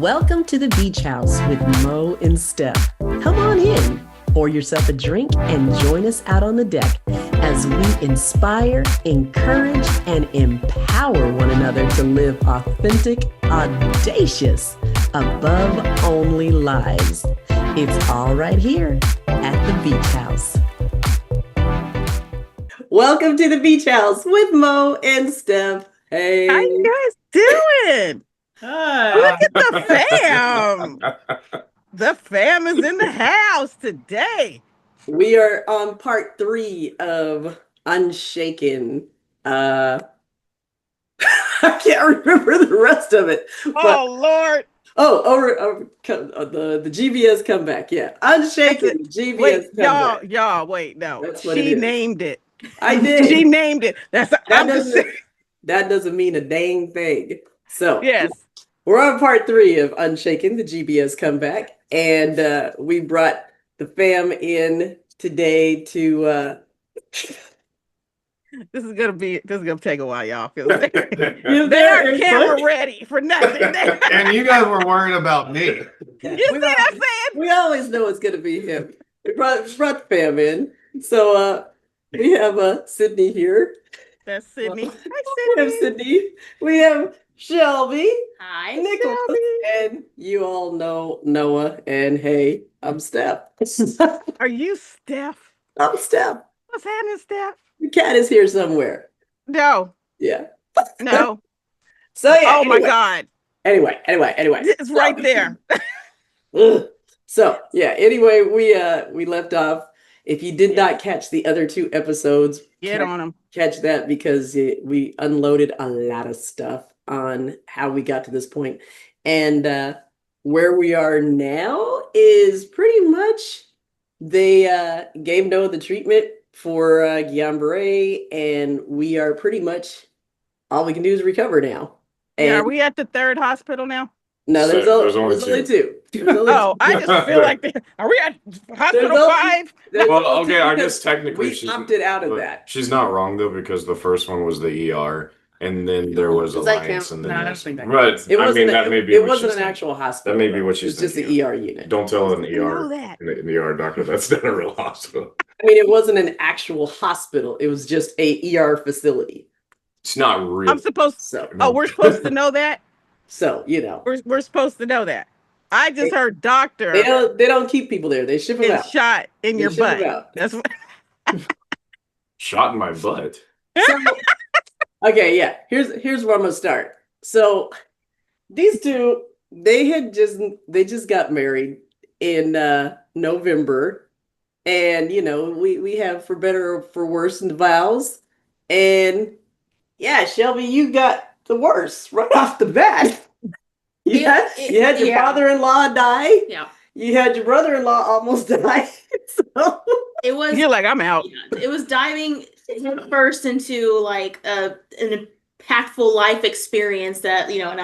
Welcome to the Beach House with Mo and Steph. Come on in, pour yourself a drink, and join us out on the deck as we inspire, encourage, and empower one another to live authentic, audacious, above-only lives. It's all right here at the Beach House. Welcome to the Beach House with Mo and Steph. Hey. How you guys doing? Look at the fam. The fam is in the house today. We are on part 3 of Unshaken. I can't remember the rest of it. Oh, Lord. The GBS comeback. Yeah. Unshaken GBS wait, comeback. Y'all, wait, no. That's what she it is. named it. I did. She named it. That doesn't mean a dang thing. So yes. We're on part 3 of Unshaken, the GBS comeback. And we brought the fam in today to This is gonna take a while, y'all. They are camera ready for nothing. And you guys were worried about me. You see what I'm saying? We always know it's gonna be him. We brought the fam in. So we have Sydney here. That's Sydney. We Hi, have Sydney. We have Shelby. Hi, Nicholas. And you all know Noah. And hey, I'm Steph. Are you Steph? I'm Steph. What's happening, Steph? The cat is here somewhere. No. Yeah. No. So yeah. Oh my God. Anyway. It's right there. So yeah. Anyway, we left off. If you did not catch the other 2 episodes, Get on them. Catch that because we unloaded a lot of stuff on how we got to this point. And where we are now is pretty much they gave Noah the treatment for Guillain-Barré, and we are pretty much all we can do is recover now. And Yeah, are we at the 3rd hospital now? no, there's only 2. I just feel like are we at hospital 5? Well, okay, I guess technically we opted out of that. She's not wrong though, because the first one was the ER, and then there was Alliance, and then but that may be. It wasn't an actual hospital. That may be what she's. It's just the ER unit. Don't tell an an ER doctor that's not a real hospital. I mean, it wasn't an actual hospital. It was just a ER facility. It's not real. I'm supposed to. So, Oh, we're supposed to know that. So you know, we're supposed to know that. I just heard doctor. They don't keep people there. They ship them out. Shot in your butt. That's what. Shot in my butt. So, okay, yeah. Here's where I'm gonna start. So these 2, they just got married in November, and you know we have for better or for worse in the vows, and yeah, Shelby, you got the worst right off the bat. You had your father-in-law die. Yeah. You had your brother-in-law almost die. So It was. You're like, I'm out. It was diving first into like an impactful life experience that and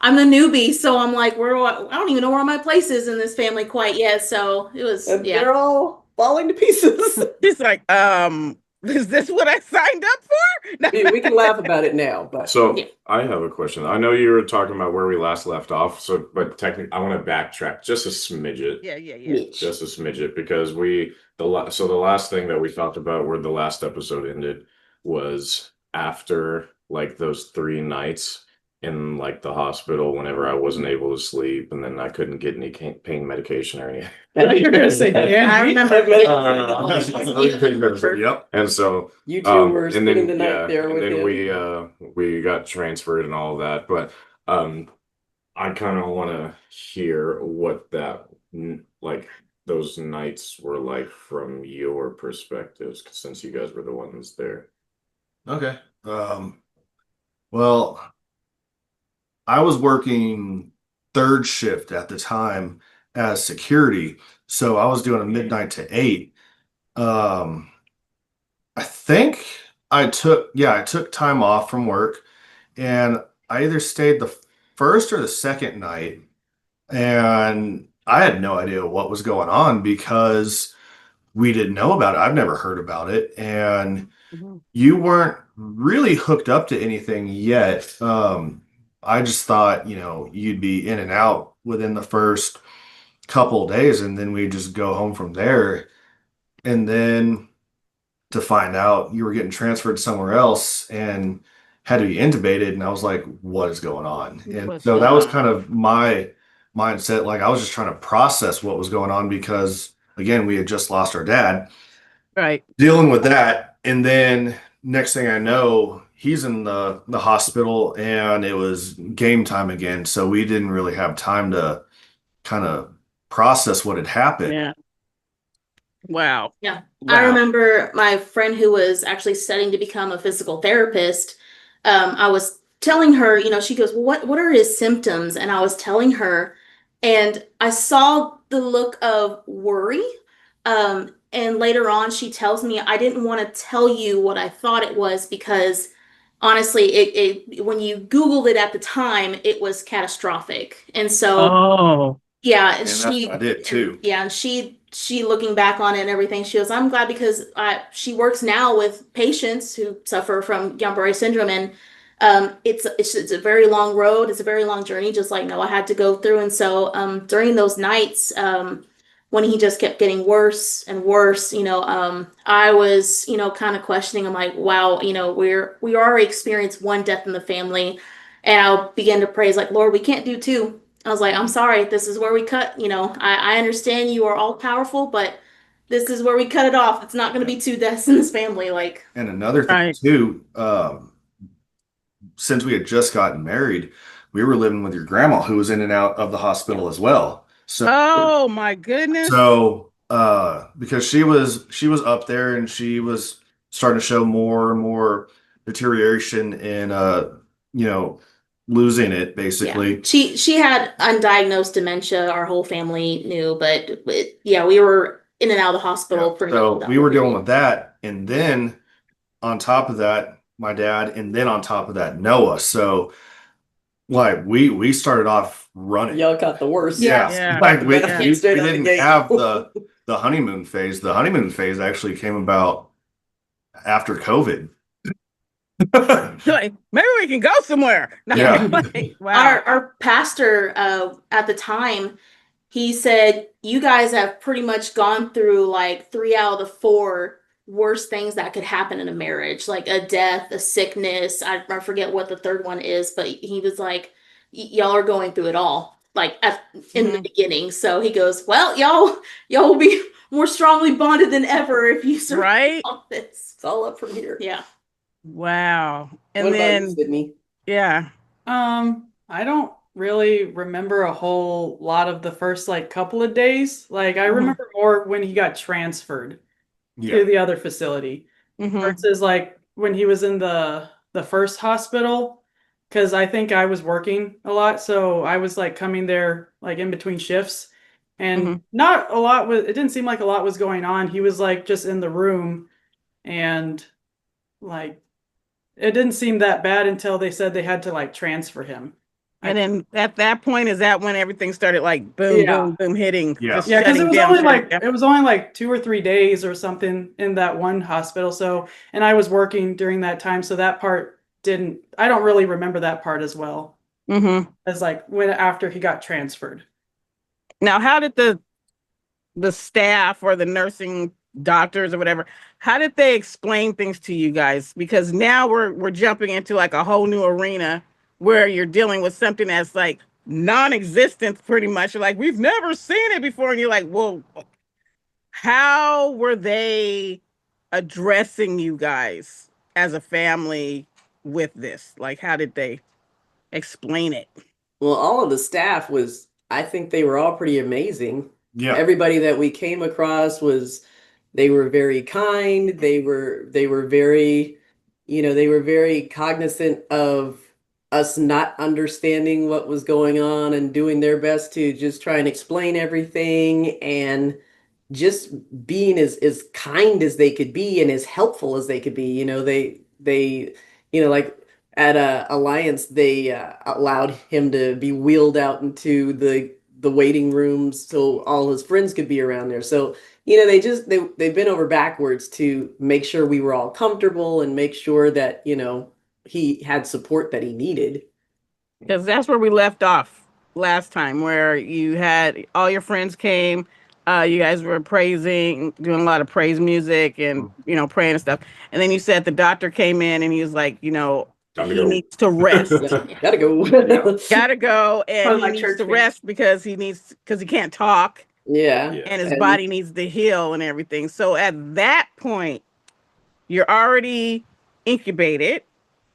I'm the newbie, so I'm like, I don't even know where my place is in this family quite yet. So it was. They're all falling to pieces. He's like, is this what I signed up for? We can laugh about it now, but I have a question. I know you were talking about where we last left off, but technically I want to backtrack just a smidget. Yeah. Just a smidget, because the last thing that we talked about where the last episode ended was after like those 3 nights in like the hospital whenever I wasn't able to sleep, and then I couldn't get any pain medication or anything. You're gonna say, I remember. Yep. And so you 2 were spending the night yeah, there with and then him. we got transferred and all that, but I kind of want to hear what that like those nights were like from your perspectives, since you guys were the ones there. Okay. Well, I was working 3rd shift at the time as security, so I was doing a midnight to 8. I think I took time off from work, and I either stayed the first or the second night, and I had no idea what was going on because we didn't know about it. I've never heard about it, and you weren't really hooked up to anything yet. I just thought, you'd be in and out within the first couple of days and then we'd just go home from there. And then to find out you were getting transferred somewhere else and had to be intubated. And I was like, what is going on? And What's so that going was on? kind of my mindset. Like I was just trying to process what was going on because, again, we had just lost our dad, Right. dealing with that. And then next thing I know, he's in the hospital and it was game time again. So we didn't really have time to kind of process what had happened. Yeah. Wow. Yeah. I Wow. remember my friend who was actually studying to become a physical therapist. I was telling her, she goes, well, what are his symptoms? And I was telling her, and I saw the look of worry. And later on, she tells me, I didn't want to tell you what I thought it was because honestly, it when you Googled it at the time, it was catastrophic. And so Oh. yeah, And that's what I did too. yeah, and she looking back on it and everything, she goes, I'm glad because she works now with patients who suffer from Guillain-Barré syndrome, and it's a very long road, it's a very long journey, just like Noah had to go through. And so during those nights, when he just kept getting worse and worse, I was, kind of questioning. I'm like, wow, we already experienced one death in the family, and I'll begin to praise like, Lord, we can't do two. I was like, I'm sorry, this is where we cut. I understand you are all powerful, but this is where we cut it off. It's not going to be two deaths in this family. Like, And another thing Right. too, since we had just gotten married, we were living with your grandma who was in and out of the hospital as well. Oh my goodness. Because she was up there and she was starting to show more and more deterioration and you know, losing it yeah, basically. she had undiagnosed dementia. Our whole family knew, but yeah, we were in and out of the hospital pretty much So without we were dealing period. with that, and then on top of that, my dad, and then on top of that, Noah. So like we started off running. Y'all got the worst. Yeah, Yeah. like we, Back we, straight we out the didn't gate. have the honeymoon phase. The honeymoon phase actually came about after COVID. Like, maybe we can go somewhere. No, Yeah. like, wow. Our pastor at the time, he said, you guys have pretty much gone through like 3 out of the 4 worst things that could happen in a marriage, like a death, a sickness. I forget what the third one is, but he was like, y'all are going through it all, like in the beginning. So he goes, well, y'all will be more strongly bonded than ever if you survive Right. all this. It's all up from here. Yeah. Wow. And What about you, then, Sydney? yeah. I don't really remember a whole lot of the first like couple of days. Like I Mhm. remember more when he got transferred Yeah. to the other facility Mhm. versus like when he was in the first hospital, because I think I was working a lot, so I was like coming there like in between shifts, and Mhm. not a lot was. It didn't seem like a lot was going on. He was like just in the room, and like it didn't seem that bad until they said they had to like transfer him. And then at that point, is that when everything started like boom, Yeah. boom, boom, hitting, Yeah. just Yeah, because shutting down. it was only like 2 or 3 days or something in that one hospital. So, and I was working during that time, so that part didn't. I don't really remember that part as well Mm-hmm. as like when after he got transferred. Now, how did the staff or the nursing doctors or whatever, how did they explain things to you guys? Because now we're jumping into like a whole new arena where you're dealing with something that's like non-existent pretty much. You're like, we've never seen it before. And you're like, well, how were they addressing you guys as a family with this? Like, how did they explain it? Well, all of the staff was, I think they were all pretty amazing. Yeah. Everybody that we came across they were very kind. They were very, they were very cognizant of us not understanding what was going on and doing their best to just try and explain everything and just being as kind as they could be and as helpful as they could be. Like at Alliance, they allowed him to be wheeled out into the waiting rooms so all his friends could be around there. So they bent over backwards to make sure we were all comfortable and make sure that he had support that he needed. Because that's where we left off last time, where you had all your friends came. You guys were praising, doing a lot of praise music and, praying and stuff. And then you said the doctor came in and he was like, Time to he go. needs to rest. Gotta go. Gotta go. And Probably he like needs church to thing. rest because he can't talk Yeah. Yeah. and his And- body needs to heal and everything. So at that point, you're already incubated.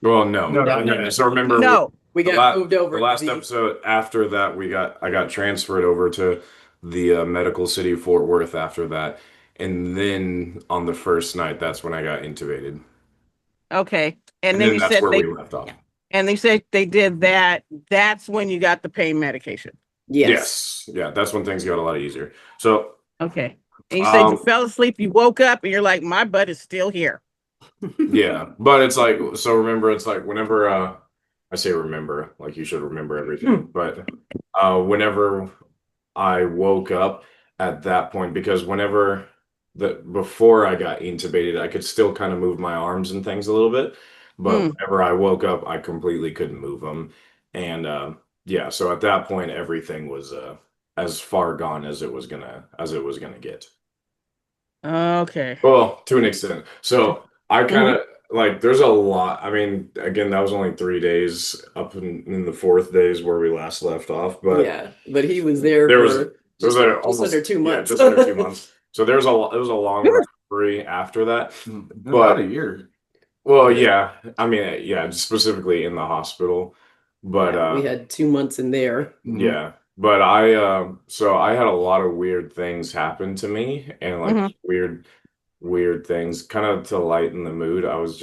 Well, no. No. So remember, No. We the got moved over the to last the episode after that, I got transferred over to the medical city of Fort Worth after that, and then on the first night, that's when I got intubated, Okay. And and then then you that's said where they we left off. and they said they did that. That's when you got the pain medication. yes. Yeah, that's when things got a lot easier. So, Okay. And you said you Um, fell asleep, you woke up, and you're like, my butt is still here. yeah, but it's like, so remember, it's like whenever I say remember, like you should remember everything, but whenever I woke up at that point, because whenever before I got intubated, I could still kind of move my arms and things a little bit, but Mm. whenever I woke up, I completely couldn't move them, and yeah, so at that point, everything was as far gone as it was gonna get. Okay. Well, to an extent. So I kind of like there's a lot. I mean, again, that was only 3 days up in the fourth days where we last left off, but Yeah. But he was there there was for it was like just almost under 2 yeah, months. just under 2 months. So there was it was a long recovery after that. About a year. Well, yeah, I mean, yeah, specifically in the hospital, but Yeah, we had 2 months in there. yeah, but I had a lot of weird things happen to me and like Mhm. weird things kind of to lighten the mood. I was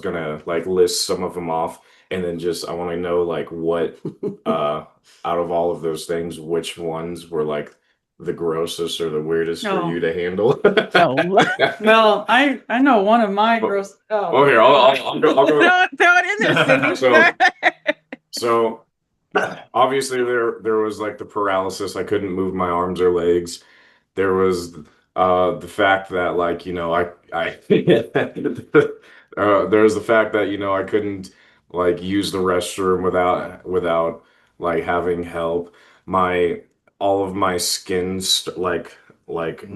gonna like list some of them off and then just I want to know like what out of all of those things which ones were like the grossest or the weirdest for Oh. you to handle. Oh, Well, I know one of my gross. Oh, here, I'll go. throw it in there, Cindy. So obviously there was like the paralysis. I couldn't move my arms or legs. There was the fact that like, I there was the fact that, I couldn't like use the restroom without like having help. My all of my skin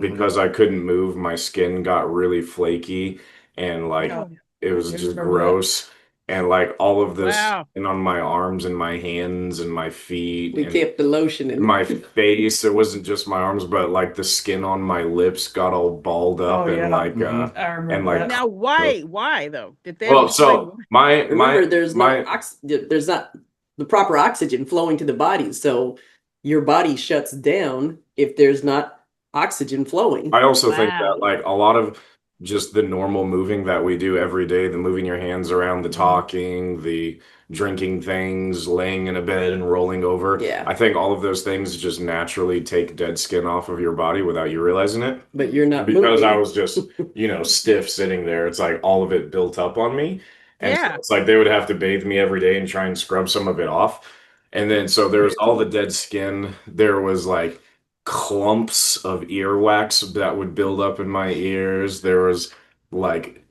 because I couldn't move, my skin got really flaky and like Oh, it was I just remember that. gross. And like all of this Wow. skin on my arms and my hands and my feet We and kept the lotion in my face. It wasn't just my arms, but like the skin on my lips got all balled up Oh, and yeah. like I remember and, like, that. Now, why though? Did they well, explain so my Remember, there's my there's not the proper oxygen flowing to the body, so your body shuts down if there's not oxygen flowing. I also think Wow. that like a lot of just the normal moving that we do every day, the moving your hands around, the talking, the drinking things, laying in a bed and rolling over. Yeah. I think all of those things just naturally take dead skin off of your body without you realizing it. But you're not Because I moving. was just, stiff sitting there. It's like all of it built up on me. And so Yeah. it's like they would have to bathe me every day and try and scrub some of it off. And then so there was all the dead skin. There was like clumps of earwax that would build up in my ears. There was like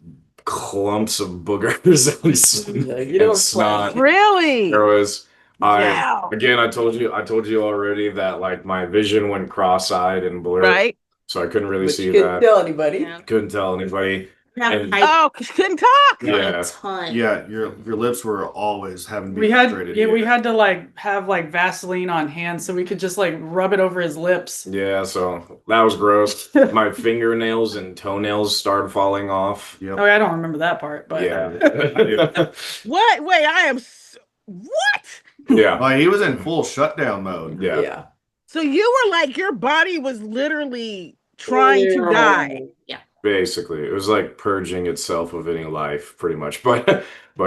clumps of boogers Yeah, you and don't snot. Really? There was Wow. I told you already that like my vision went cross-eyed and blurred. Right? So I couldn't really But see you couldn't that. tell anybody. Yeah. Couldn't tell anybody. Have And- hype Oh, 'cause you couldn't talk. Yeah. a ton. Yeah, your lips were always having to be We had hydrated. we had to like have like Vaseline on hand so we could just like rub it over his lips. Yeah, so that was gross. My fingernails and toenails started falling off. Yep. Oh, I don't remember that part, but Yeah. What? Wait, what? Yeah. Like, he was in full shutdown mode. Yeah. Yeah. So you were like, your body was literally trying to die. Basically, it was like purging itself of any life, pretty much. But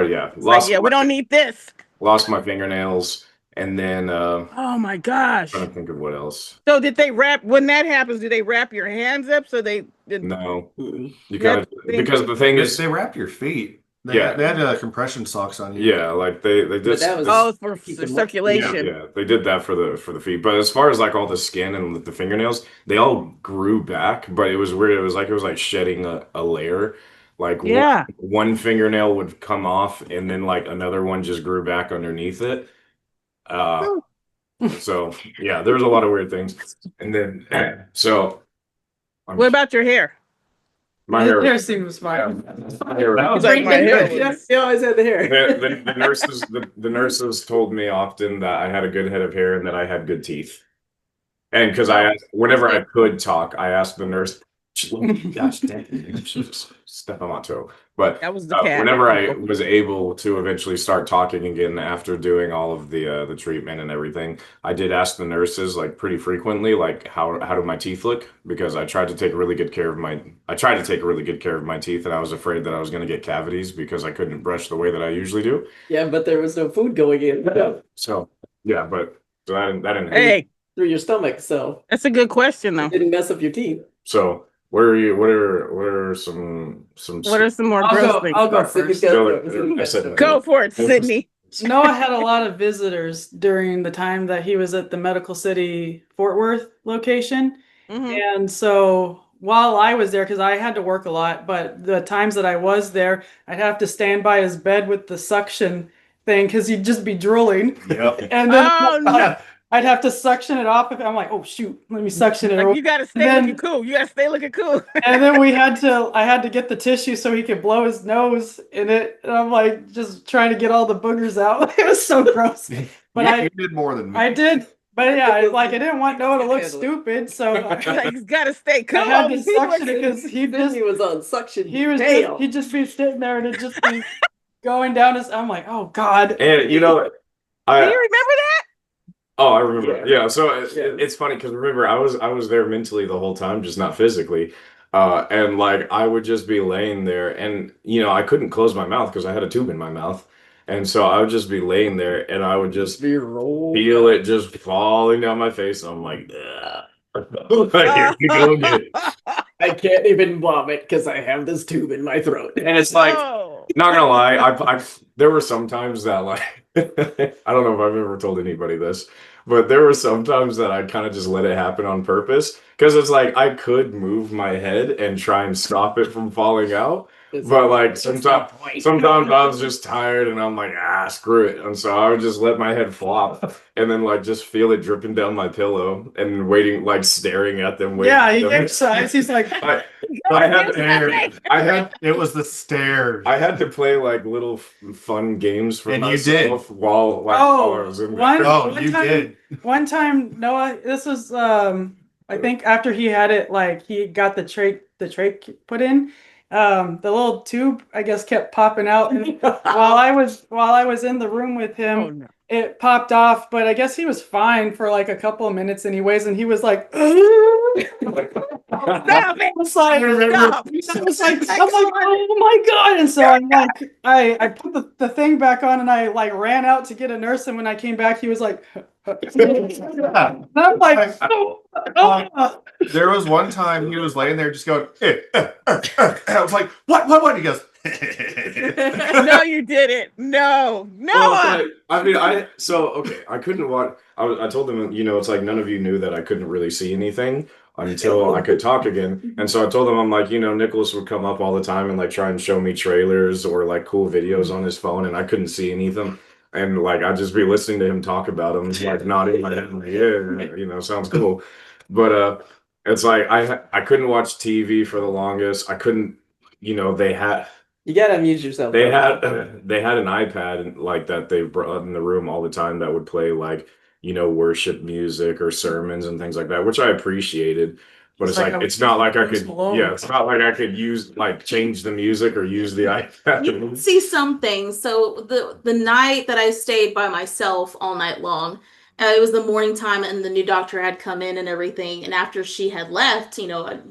yeah, It's like, yeah, we my, don't need this. lost my fingernails, and then Oh my gosh. trying to think of what else. So did they when that happens, do they wrap your hands up so they did No, Mm-mm. you kind of because the thing is, They wrapped your feet. They Yeah. they had compression socks on you. yeah, like they But that was- Oh, for Keep them up. circulation. Yeah, they did that for the feet. But as far as like all the skin and the fingernails, they all grew back, but it was weird. It was like shedding a layer. Like Yeah. one fingernail would come off and then like another one just grew back underneath it. So yeah, there's a lot of weird things. And then so What about your hair? my His hair. hair seems fine. My hair- That was He's like, my hair Yeah, was- you always had the hair. the nurses told me often that I had a good head of hair and that I had good teeth. And because whenever I could talk, I asked the nurse, gosh dang it, just step on my toe. But That was the cat. whenever I was able to eventually start talking again after doing all of the treatment and everything, I did ask the nurses like pretty frequently, like how do my teeth look? Because I tried to take really good care of my teeth, and I was afraid that I was going to get cavities because I couldn't brush the way that I usually do. Yeah, but there was no food going in So yeah, but so that didn't Hey, through your stomach, so that's a good question, though. it didn't mess up your teeth. So what are some What are some more I'll gross go. things? I'll go Sydney's first. got- Go- Sydney's got I said stories. Go for it, Sydney. Noah had a lot of visitors during the time that he was at the Medical City Fort Worth location. Mhm. And so while I was there, because I had to work a lot, but the times that I was there, I'd have to stand by his bed with the suction thing because he'd just be drooling. Yep. And then Oh, no. I'd have to suction it off. I'm like, oh, shoot, let me suction it Like, off. you gotta stay then- looking cool. You gotta stay looking cool. And then I had to get the tissue so he could blow his nose in it. And I'm like, just trying to get all the boogers out. It was so gross. But You did more than me. I did. But yeah, I didn't want Noah to look stupid. So Like, he's gotta stay cool. I had to He suction it looks- because he just Sydney was on suction. he'd just be sitting there and it'd just be going down his. I'm like, oh God. And Do you remember that? Oh, I remember. Yeah. Yeah, so Yeah. it's funny because remember I was there mentally the whole time, just not physically. And like I would just be laying there, and I couldn't close my mouth because I had a tube in my mouth, and so I would just be laying there, and I would just Be rolled. feel it just falling down my face. And I'm like, "Ugh." Here we go again. I can't even vomit because I have this tube in my throat. And it's like, Oh. not gonna lie, I there were some times that like I don't know if I've ever told anybody this, but there were some times that I kind of just let it happen on purpose because it's like I could move my head and try and stop it from falling out, but like sometimes I was just tired and I'm like, screw it, and so I would just let my head flop and then like just feel it dripping down my pillow and waiting, like staring at them. Waiting Yeah, for he them. exercised. He's like, It was the stairs. I had to play like little fun games for And you did. myself while I was in there. Oh, you did. One time, Noah, this was I think after he had it, like he got the trach put in. The little tube, I guess, kept popping out, and while I was in the room with him, Oh, no. it popped off. But I guess he was fine for like a couple of minutes, anyways, and he was like, Stop it. It's like, Stop. I'm like, oh my God. And so I'm like, I put the thing back on and I like ran out to get a nurse. And when I came back, he was like, and I'm like, oh. There was one time he was laying there just going, and I was like, what? He goes, No, you didn't. No. Well, I mean, I couldn't watch. I told them, it's like none of you knew that I couldn't really see anything until I could talk again. And so I told them, I'm like, Nicholas would come up all the time and like try and show me trailers or like cool videos on his phone, and I couldn't see any of them. And like I'd just be listening to him talk about them, like nodding my head, like, yeah, sounds cool. But it's like I couldn't watch TV for the longest. I couldn't, they had. You gotta amuse yourself. They had an iPad like that they brought in the room all the time that would play like worship music or sermons and things like that, which I appreciated. But it's like it's not like I could it's not like I could use like change the music or use the iPad. You can see some things. So the night that I stayed by myself all night long, it was the morning time, and the new doctor had come in and everything. And after she had left,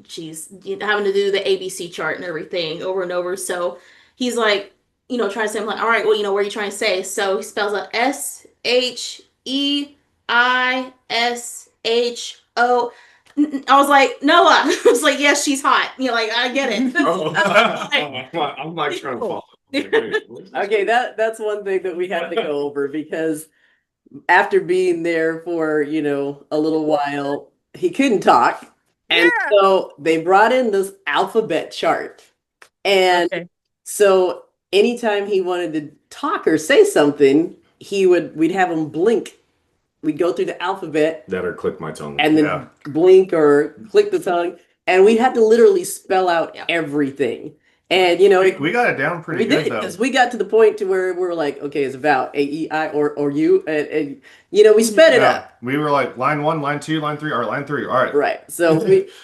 she's having to do the ABC chart and everything over and over. So he's like, trying to say, I'm like, all right, well, what are you trying to say? So he spells out SHEISHO. I was like, Noah. I was like, yes, she's hot. Like, I get it. I'm like trying to follow. Okay, that's one thing that we had to go over because after being there for, a little while, he couldn't talk. And so they brought in this alphabet chart. And Okay. so anytime he wanted to talk or say something, we'd have him blink. We'd go through the alphabet That or click my tongue. and then Yeah. blink or click the tongue, and we had to literally spell out Yeah. everything. And you know, We got it down pretty we good did though. because we got to the point to where we were like, okay, it's about A-E-I or U, and you know, we sped it Yeah. up. We were like line 1, line 2, line 3, or line 3. All right. Right. So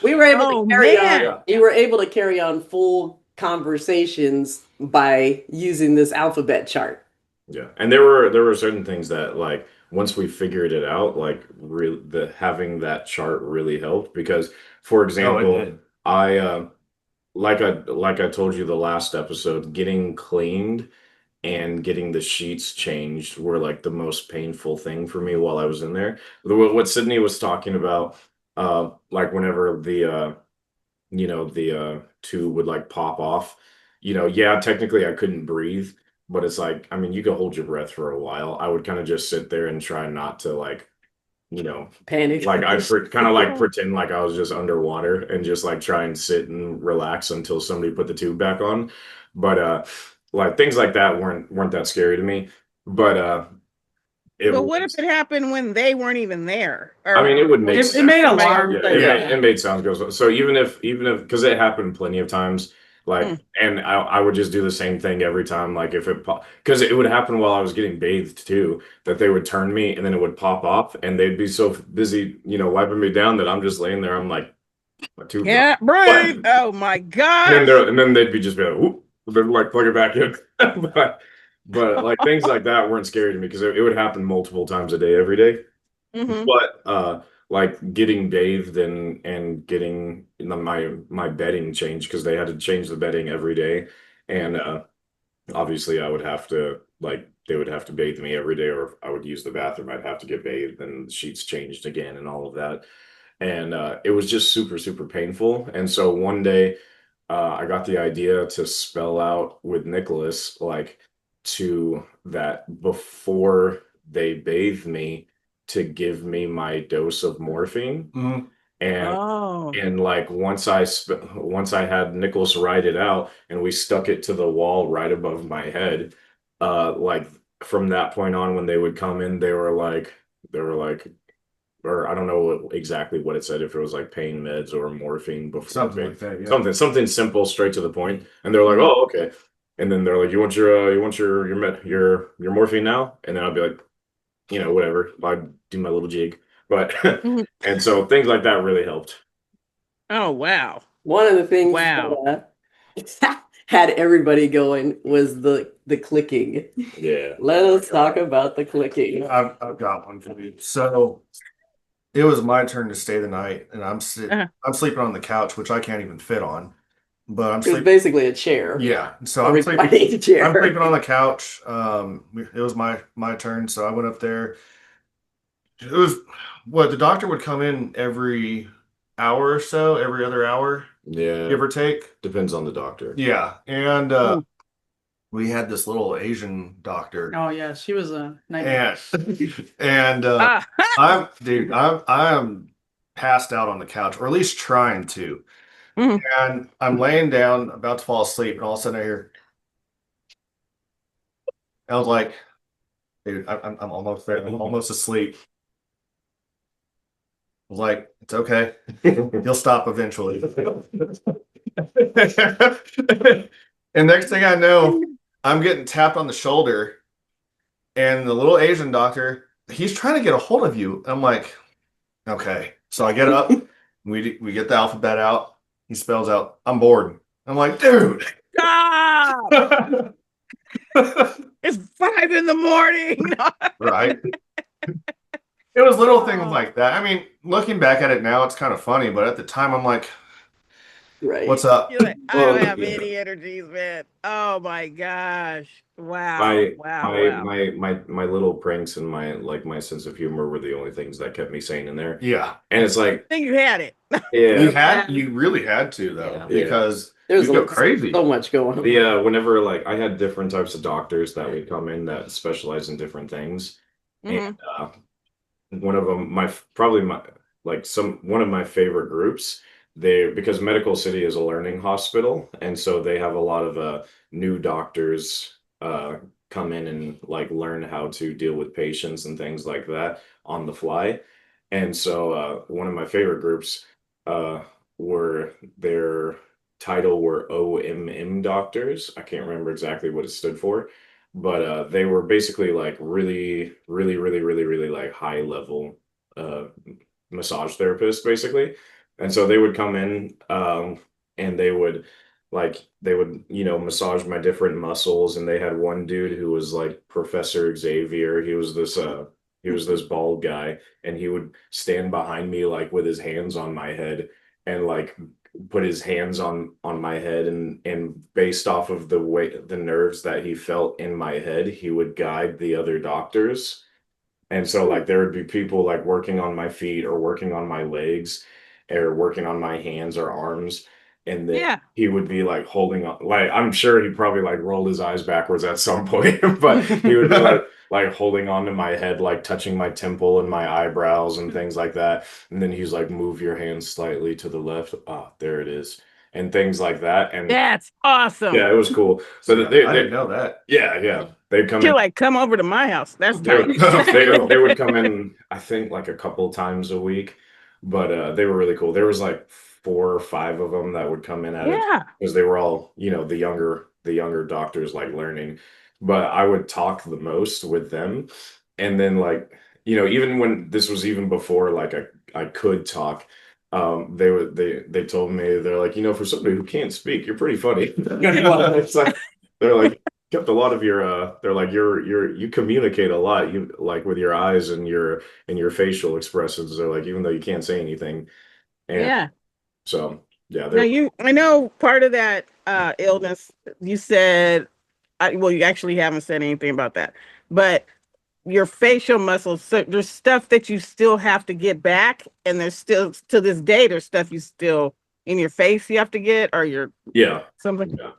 we were able Oh, to carry man. on. We were able to carry on full conversations by using this alphabet chart. Yeah, and there were certain things that like once we figured it out, like the having that chart really helped because, for Oh, it example, did. I like I told you the last episode, getting cleaned and getting the sheets changed were like the most painful thing for me while I was in there. What Sydney was talking about, like whenever the tube would like pop off, yeah, technically I couldn't breathe, but it's like, I mean, you could hold your breath for a while. I would kind of just sit there and try not to like, Panic. like kind of like pretend like I was just underwater and just like try and sit and relax until somebody put the tube back on. But like things like that weren't that scary to me. But it But what if was, it happened when they weren't even there? I mean, it would make It sense. made Somebody alarm. else Yeah, say Yeah. that. it made sounds go. So even if because it happened plenty of times, like, Mm. and I would just do the same thing every time, like if it because it would happen while I was getting bathed too, that they would turn me and then it would pop off, and they'd be so busy, wiping me down that I'm just laying there. I'm like, my tube dropped. Can't breathe. Oh my And gosh. then they'd be just be like, whoop, then like plug it back in. But like things like that weren't scary to me because it would happen multiple times a day, every day. Mhm. But like getting bathed and getting my bedding changed because they had to change the bedding every day, and obviously I would have to like they would have to bathe me every day, or if I would use the bathroom, I'd have to get bathed and the sheets changed again and all of that, and it was just super super painful. And so one day I got the idea to spell out with Nicholas like to that before they bathe me to give me my dose of morphine. Mhm. and Oh. and like once I had Nicholas write it out and we stuck it to the wall right above my head, like from that point on when they would come in, they were like or I don't know exactly what it said, if it was like pain meds or morphine before Something pain, like that. Yeah. something simple, straight to the point. And they're like, "Oh, okay." And then they're like, "You want your morphine now?" And then I'll be like, whatever. I do my little jig, but Mhm. and so things like that really helped. Oh wow. One of the things Wow. that had everybody going was the clicking. Yeah. Let us talk about the clicking. I've got one for you. So it was my turn to stay the night, and I'm Uh-huh. sleeping on the couch, which I can't even fit on. But I'm It was sleeping. basically a chair. Yeah. So A I'm sleeping. reclining chair. I'm sleeping on the couch. It was my turn, so I went up there. It was what the doctor would come in every hour or so, every other hour, Yeah. give or take. Depends on the doctor. Yeah, and Hmm. we had this little Asian doctor, Oh yeah, she was a nightmare. and Ah. I'm passed out on the couch, or at least trying to, Mhm. and I'm laying down about to fall asleep, and all of a sudden I hear, I was like, dude, I'm almost there, I'm almost asleep. I was like, it's okay, he'll stop eventually. And next thing I know, I'm getting tapped on the shoulder, and the little Asian doctor, he's trying to get a hold of you. I'm like, okay. So I get up, we get the alphabet out. He spells out, I'm bored. I'm like, dude. Stop! It's 5 a.m. Right. It was little things Oh. like that. I mean, looking back at it now, it's kind of funny, but at the time, I'm like, Right. what's up? You're like, I Well, don't have yeah. any energies, man. Oh my gosh. Wow. My Wow. my Wow. my little pranks and my sense of humor were the only things that kept me sane in there. Yeah. And it's like, I think you had it. yeah, You really had to though, Yeah. because There's you go crazy. so much going on. whenever like I had different types of doctors that would come in that specialize in different things. Mhm. And one of them, probably one of my favorite groups, because Medical City is a learning hospital, and so they have a lot of new doctors come in and like learn how to deal with patients and things like that on the fly. And so one of my favorite groups uh, were their title were OMM doctors. I can't remember exactly what it stood for, but they were basically like really like high level uh, massage therapists, basically. And so they would come in and they would, you know, massage my different muscles. And they had one dude who was like Professor Xavier. He was this bald guy, and he would stand behind me like with his hands on my head and like put his hands on my head, and based off of the nerves that he felt in my head, he would guide the other doctors. And so like there would be people like working on my feet or working on my legs or working on my hands or arms. And then Yeah. he would be like holding on, like I'm sure he probably like rolled his eyes backwards at some point, but he would be like holding onto my head, like touching my temple and my eyebrows and things like that. And then he's like, move your hands slightly to the left. Ah, there it is. And things like that. And That's awesome. yeah, it was cool. So I didn't know that. yeah. They'd come in. You're like, come over to my house. That's They tight. they would come in, I think, like a couple times a week, but they were really cool. There was like 4 or 5 of them that would come in at it Yeah. because they were all, you know, the younger doctors like learning. But I would talk the most with them, and then like, you know, even when this was even before like I could talk, they told me, they're like, you know, for somebody who can't speak, you're pretty funny. It's like they're like kept a lot of your they're like you communicate a lot, you like with your eyes and your facial expressions. They're like, even though you can't say anything. And Yeah. so yeah, Now I know part of that illness, you said, well, you actually haven't said anything about that, but your facial muscles, so there's stuff that you still have to get back, and there's still to this day there's stuff you still in your face you have to get, or your yeah. something. Yeah.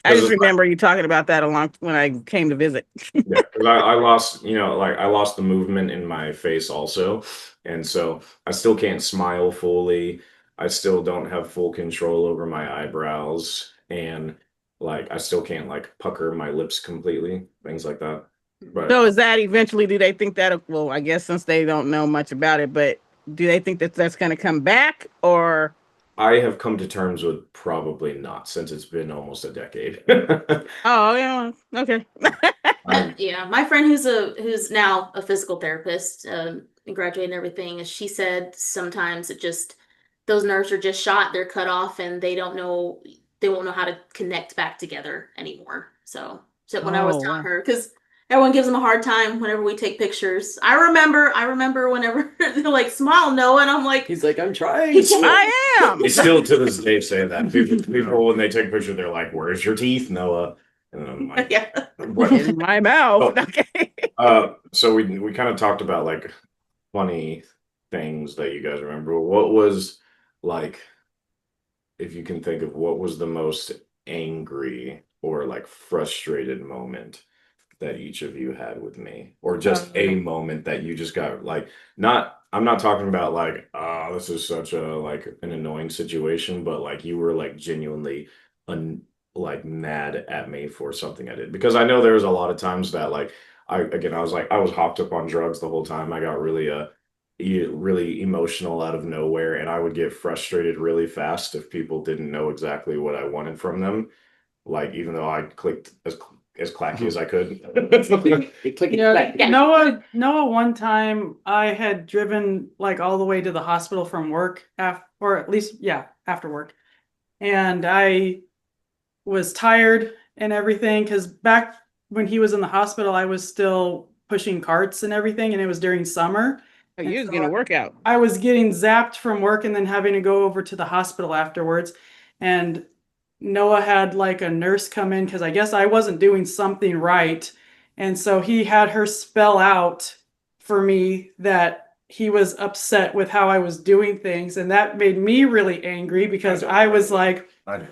I just remember you talking about that along when I came to visit. Yeah, because I lost, you know, like I lost the movement in my face also. And so I still can't smile fully. I still don't have full control over my eyebrows. And like I still can't like pucker my lips completely, things like that. But So is that eventually, do they think that, well, I guess since they don't know much about it, but do they think that that's going to come back, or? I have come to terms with probably not, since it's been almost a decade. Oh, yeah. Okay. Yeah, my friend who's now a physical therapist, and graduated and everything, she said sometimes it just those nerves are just shot, they're cut off, and they won't know how to connect back together anymore. So when I was Oh, telling wow. her, because everyone gives them a hard time whenever we take pictures. I remember whenever they're like, "Smile, Noah," and I'm like, He's like, I'm trying. I am. They still to this day say that. People when they take a picture, they're like, "Where's your teeth, Noah?" And I'm like, yeah. "What?" In my mouth. Oh. Okay. So we kind of talked about like funny things that you guys remember. What was like, if you can think of what was the most angry or like frustrated moment that each of you had with me, or just a moment that you just got like, not, I'm not talking about like, this is such a like an annoying situation, but like you were like genuinely like mad at me for something I did. Because I know there was a lot of times that like I was like, I was hopped up on drugs the whole time. I got really really emotional out of nowhere, and I would get frustrated really fast if people didn't know exactly what I wanted from them. Like even though I clicked as clacky as I could. Yeah, Noah, one time I had driven like all the way to the hospital from work or at least, yeah, after work. And I was tired and everything because back when he was in the hospital, I was still pushing carts and everything, and it was during summer. Oh, you was gonna work out. I was getting zapped from work and then having to go over to the hospital afterwards. And Noah had like a nurse come in because I guess I wasn't doing something right. And so he had her spell out for me that he was upset with how I was doing things. And that made me really angry because I was like, I do.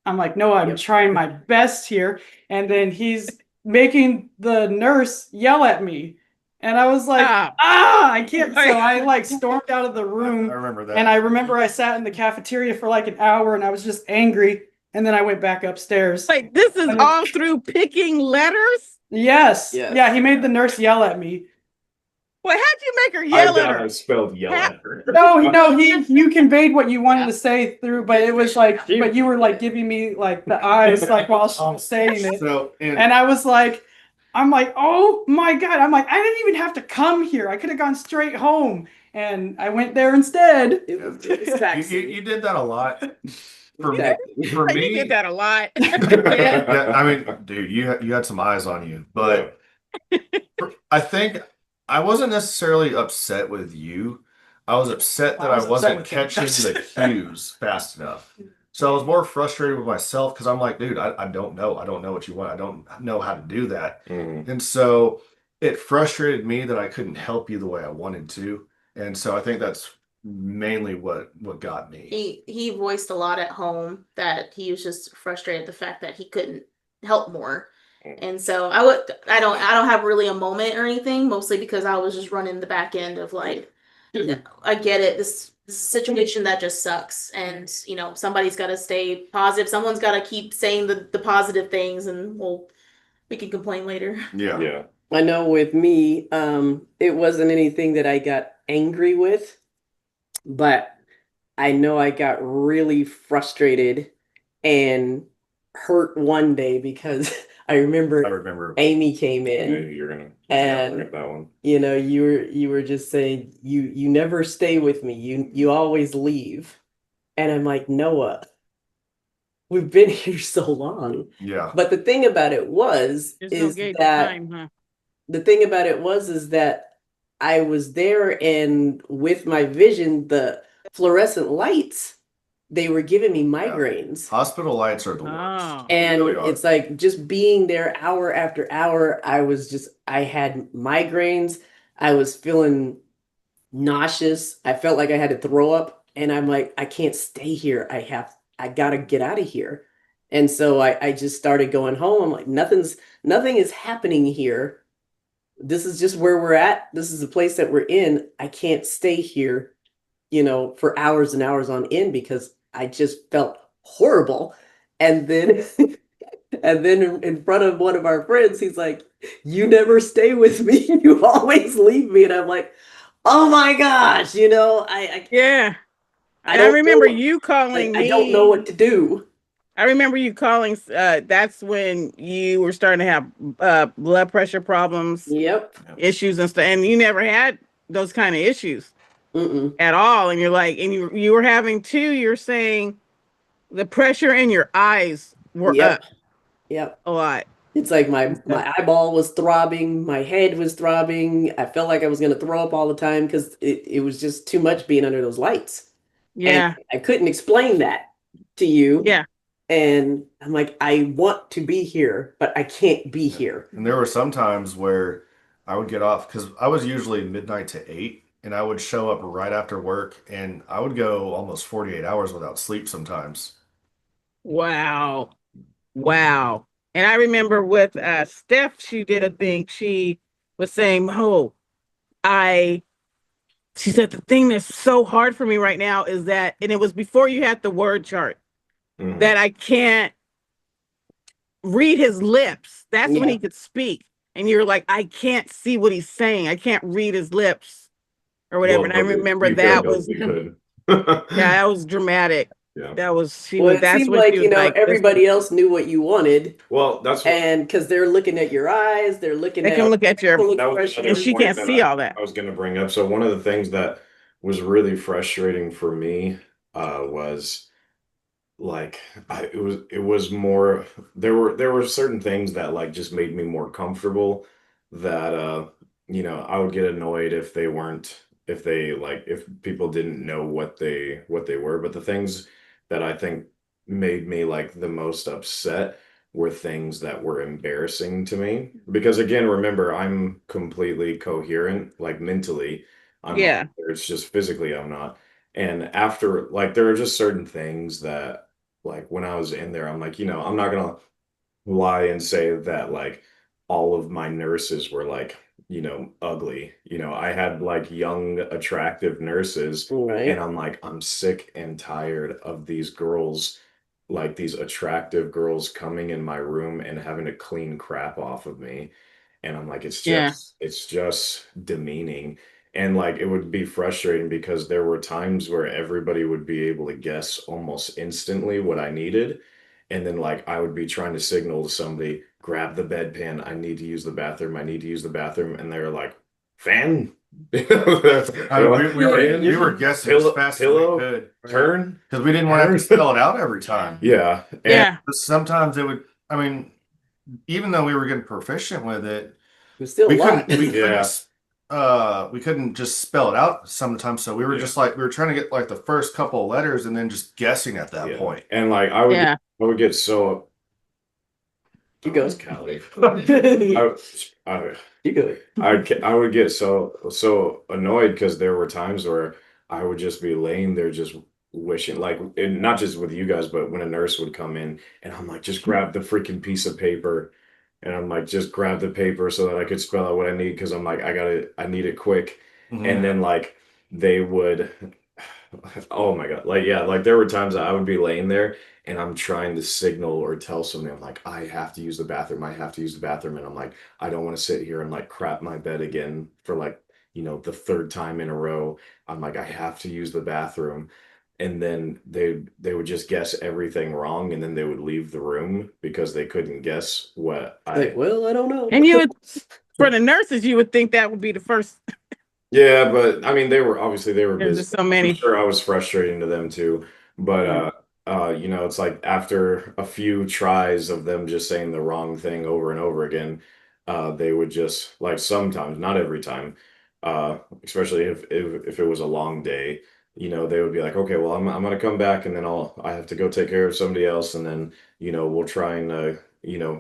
I'm like, no, I'm trying my best here. And then he's making the nurse yell at me. And I was like, I can't. So I like stormed out of the I room. remember that. And I remember I sat in the cafeteria for like an hour and I was just angry. And then I went back upstairs. Like, this is all through picking letters? Yes. Yes. Yeah, he made the nurse yell at me. Well, how'd you make her yell at her? I spelled yell at her. No, you conveyed what you wanted to say through, but it was like, but you were like giving me like the eyes, like while she was saying it. So, And I was like, I'm like, oh my God. I'm like, I didn't even have to come here. I could have gone straight home. And I went there instead. It was taxing. you did that a lot. For me, Exactly. for You me, did that a lot. yeah, I mean, dude, you had some eyes on you, but I think I wasn't necessarily upset with you. I was upset that I was I wasn't upset with him. catching the cues fast enough. So I was more frustrated with myself because I'm like, dude, I don't know. I don't know what you want. I don't know how to do that. Mm. And so it frustrated me that I couldn't help you the way I wanted to. And so I think that's mainly what got me. He voiced a lot at home that he was just frustrated at the fact that he couldn't help more. And so I don't have really a moment or anything, mostly because I was just running the back end of like, I get it. This is a situation that just sucks. And you know, somebody's gotta stay positive. Someone's gotta keep saying the positive things, and we can complain later. Yeah. Yeah. I know with me, it wasn't anything that I got angry with, but I know I got really frustrated and hurt one day because I I remember remember. Amy came Yeah, in. you're gonna And- bring up that one. You know, you were just saying you never stay with me. You always leave. And I'm like, Noah, we've been here so long. Yeah. But the thing about it was There's no is gauge of that time, huh? the thing about it was is that I was there, and with my vision, the fluorescent lights, they were giving me migraines. Hospital lights are the worst. Oh. And Really are. it's like just being there hour after hour, I had migraines. I was feeling nauseous. I felt like I had to throw up. And I'm like, I can't stay here. I gotta get out of here. And so I just started going home. I'm like, nothing is happening here. This is just where we're at. This is the place that we're in. I can't stay here, for hours and hours on end because I just felt horrible. And then and then in front of one of our friends, he's like, "You never stay with me. You always leave me." And I'm like, "Oh my gosh, Yeah. I I don't remember know, you calling me. I don't know what to do." I remember you calling. That's when you were starting to have blood pressure problems, Yep. issues, and stuff. And you never had those kind of issues Mm-mm. at all. And you're like, and you were having two. You're saying the pressure in your eyes were Yep. up Yep. a lot. It's like my eyeball was throbbing, my head was throbbing. I felt like I was gonna throw up all the time because it was just too much being under those lights. Yeah. And I couldn't explain that to you. Yeah. And I'm like, I want to be here, but I can't be here. And there were some times where I would get off because I was usually midnight to 8, and I would show up right after work, and I would go almost 48 hours without sleep sometimes. Wow. Wow. And I remember with Steph, she did a thing. She was saying, she said, the thing that's so hard for me right now is that, and it was before you had the word chart, Mhm. that I can't read his lips. That's when Yeah. he could speak. And you're like, I can't see what he's saying. I can't read his lips or whatever. Well, And I but remember you that could, was, you could. yeah, that was dramatic. Yeah. That was, Well, it that's seemed when like, she was like, everybody else knew what you wanted. Well, that's what, And because they're looking at your eyes, they're looking they at can look at your, facial that was expressions. and she point can't that see all that. I was going to bring up. So one of the things that was really frustrating for me was like it was more there were certain things that like just made me more comfortable that I would get annoyed if they weren't if people didn't know what they were, but the things that I think made me like the most upset were things that were embarrassing to me because again, remember, I'm completely coherent like mentally. Yeah. Not there. It's just physically I'm not. And after like there are just certain things that like when I was in there, I'm like, I'm not gonna lie and say that like all of my nurses were like ugly. I had like young, attractive nurses, Right. and I'm like, I'm sick and tired of these girls, like these attractive girls coming in my room and having to clean crap off of me. And I'm like, Yeah. it's just demeaning. And like it would be frustrating because there were times where everybody would be able to guess almost instantly what I needed. And then like I would be trying to signal to somebody, grab the bedpan, I need to use the bathroom, I need to use the bathroom. And they're like, fan? I mean, we were guessing as fast as we pillow, could turn, because we didn't want to have to spell it out every time. yeah. And Yeah. But sometimes it would. I mean, even though we were getting proficient with it, It's still we a lot. couldn't. Yeah. We couldn't just spell it out sometimes. So we were just like we were trying to get like the first couple of letters and then just guessing at that Yeah. point. And like I would get so You go. Callie. You go. I would get so annoyed because there were times where I would just be laying there just wishing, like, and not just with you guys, but when a nurse would come in and I'm like, just grab the freaking piece of paper, and I'm like, just grab the paper so that I could spell out what I need because I'm like, I need it quick. Mhm. And then like they would, oh my God, like yeah, like there were times that I would be laying there and I'm trying to signal or tell somebody, I'm like, I have to use the bathroom, I have to use the bathroom, and I'm like, I don't want to sit here and like crap my bed again for like the third time in a row. I'm like, I have to use the bathroom. And then they would just guess everything wrong, and then they would leave the room because they couldn't guess what Like, well, I don't know. And you would, for the nurses, you would think that would be the first. Yeah, but I mean, they were There's busy. just so many. I'm sure I was frustrating to them too. But Yeah. it's like after a few tries of them just saying the wrong thing over and over again, they would just like sometimes, not every time, especially if it was a long day, they would be like, okay, well, I'm gonna come back, and then I have to go take care of somebody else, and then we'll try and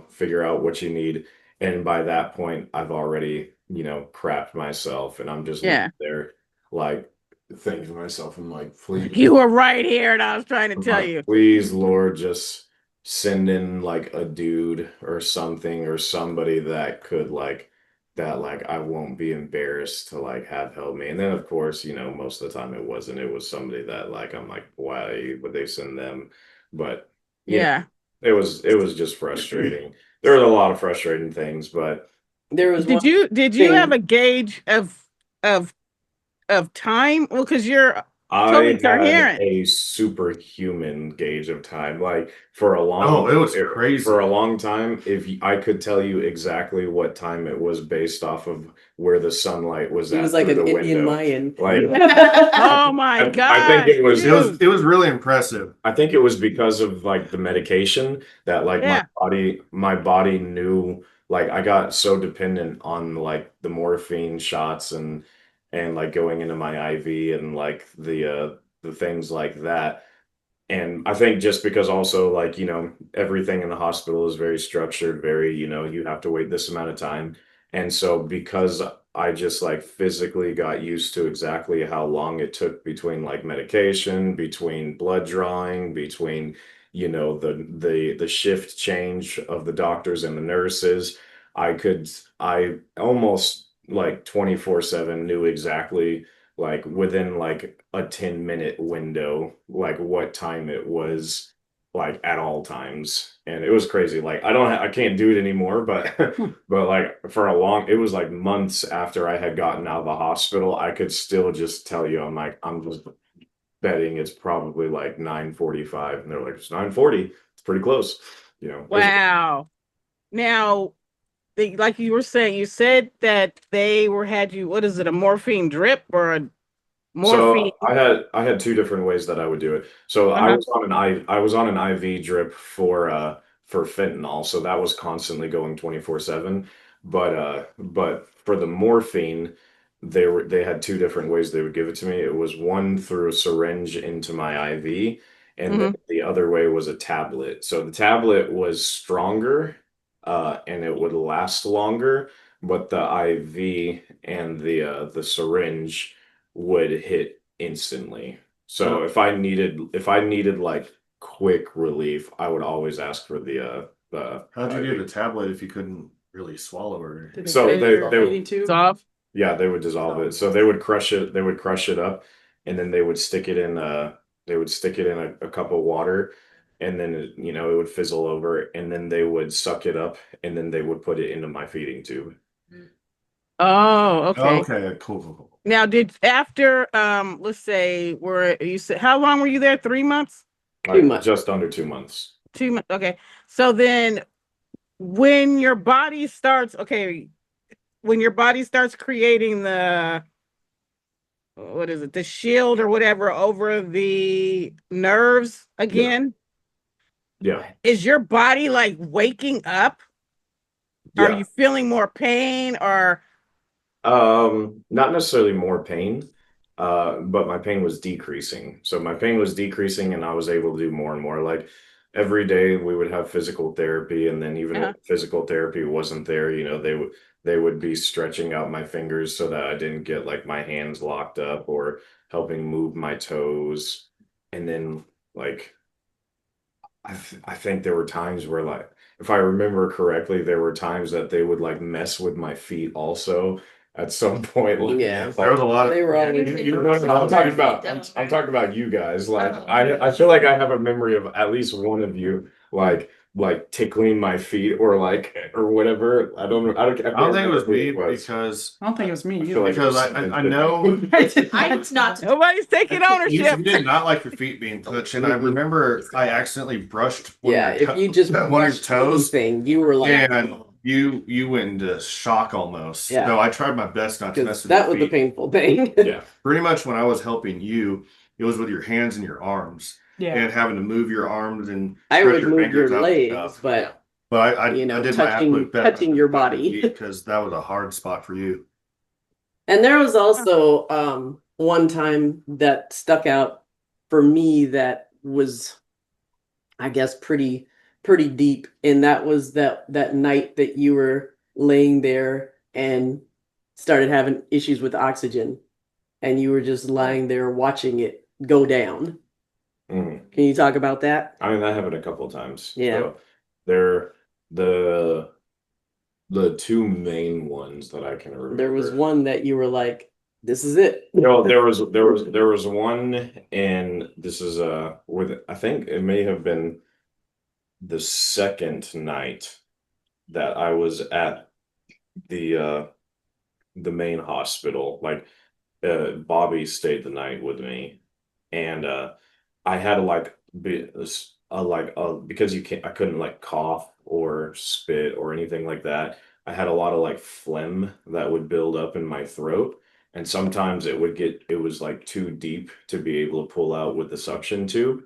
figure out what you need. And by that point, I've already, crapped myself, and I'm just Yeah. there, like, thinking to myself, I'm like, please, You were right here, and I was trying to tell you. please, Lord, just send in like a dude or something or somebody that could like I won't be embarrassed to like have help me. And then of course, most of the time it wasn't. It was somebody that like I'm like, why would they send them? But Yeah. it was just frustrating. There were a lot of frustrating things, but There was Did you have a gauge of time? Well, because you're I totally had coherent. a superhuman gauge of time. Like for a Oh, it was crazy. For a long time, I could tell you exactly what time it was based off of where the sunlight was He at was like through an the Indian window. Mayan. Like Oh my God. I think it was It was really impressive. I think it was because of like the medication that like Yeah. my body knew, like I got so dependent on like the morphine shots and like going into my IV and like the things like that. And I think just because also like, everything in the hospital is very structured, very, you have to wait this amount of time. And so because I just like physically got used to exactly how long it took between like medication, between blood drawing, between, the shift change of the doctors and the nurses, I almost like 24/7 knew exactly like within like a 10-minute window, like what time it was, like at all times. And it was crazy. Like I can't do it anymore, but but like for a long, it was like months after I had gotten out of the hospital, I could still just tell you, I'm just betting it's probably like 9:45. And they're like, it's 9:40. It's pretty close. Wow. Now, like you were saying, you said that they had you, what is it, a morphine drip or a morphine? So I had two different ways that I would do it. So I was on an IV drip for fentanyl, so that was constantly going 24/7. But for the morphine, they had two different ways they would give it to me. It was one through a syringe into my IV, and then the other way was a tablet. So the tablet was stronger, and it would last longer, but the IV and the syringe would hit instantly. So if I needed like quick relief, I would always ask for the How'd you IV. do the tablet if you couldn't really swallow her. Did So fit they- your they- feeding tube? Soft. Yeah, they would dissolve it. So they would crush it. They would crush it up, and then they would stick it in. They would stick it in a cup of water, and then it would fizzle over, and then they would suck it up, and then they would put it into my feeding tube. Oh, okay. Okay, cool. Now, after let's say you said how long were you there? 3 months? 2 months. Just under 2 months. 2 months. Okay. So then when your body starts creating what is it, the shield or whatever over the nerves again, Yeah. is your body like waking up? Are Yeah. you feeling more pain or Not necessarily more pain, but my pain was decreasing. So my pain was decreasing, and I was able to do more and more. Like every day we would have physical therapy, and then even Uh-huh. if physical therapy wasn't there, they would be stretching out my fingers so that I didn't get like my hands locked up, or helping move my toes. And then like I think there were times where, like, if I remember correctly, there were times that they would like mess with my feet also at some point. Like, Yeah. There was a lot of They were always I'm talking about I'm talking about you guys. Like I feel like I have a memory of at least one of you like tickling my feet or whatever. I don't I don't think it was me because I don't think it was me I either. feel like- because I know I not. nobody's taking you ownership? did not like your feet being touched, and I remember I accidentally brushed one Yeah, of your if you just one of your brushed toes, anything, you were like, and you went into shock almost. Yeah. So I tried my best not to mess because with that your was the feet. painful thing. Yeah. Pretty much when I was helping you, it was with your hands and your arms, Yeah. and having to move your arms and I stretch would your move fingers your out and legs, stuff. but But I you know, I did my touching- absolute best touching your body. because that was a hard spot for you. and there was also one time that stuck out for me that was, I guess, pretty deep, and that was that night that you were laying there and started having issues with oxygen, and you were just lying there watching it go down. Mhm. Can you talk about that? I mean, that happened a couple of times. Yeah. So they're the two main ones that I can remember. There was one that you were like, "This is it." No, there was one, and this is with, I think it may have been the second night that I was at the main hospital. Like Bobby stayed the night with me, and I had to like because I couldn't like cough or spit or anything like that. I had a lot of like phlegm that would build up in my throat, and sometimes it was like too deep to be able to pull out with the suction tube.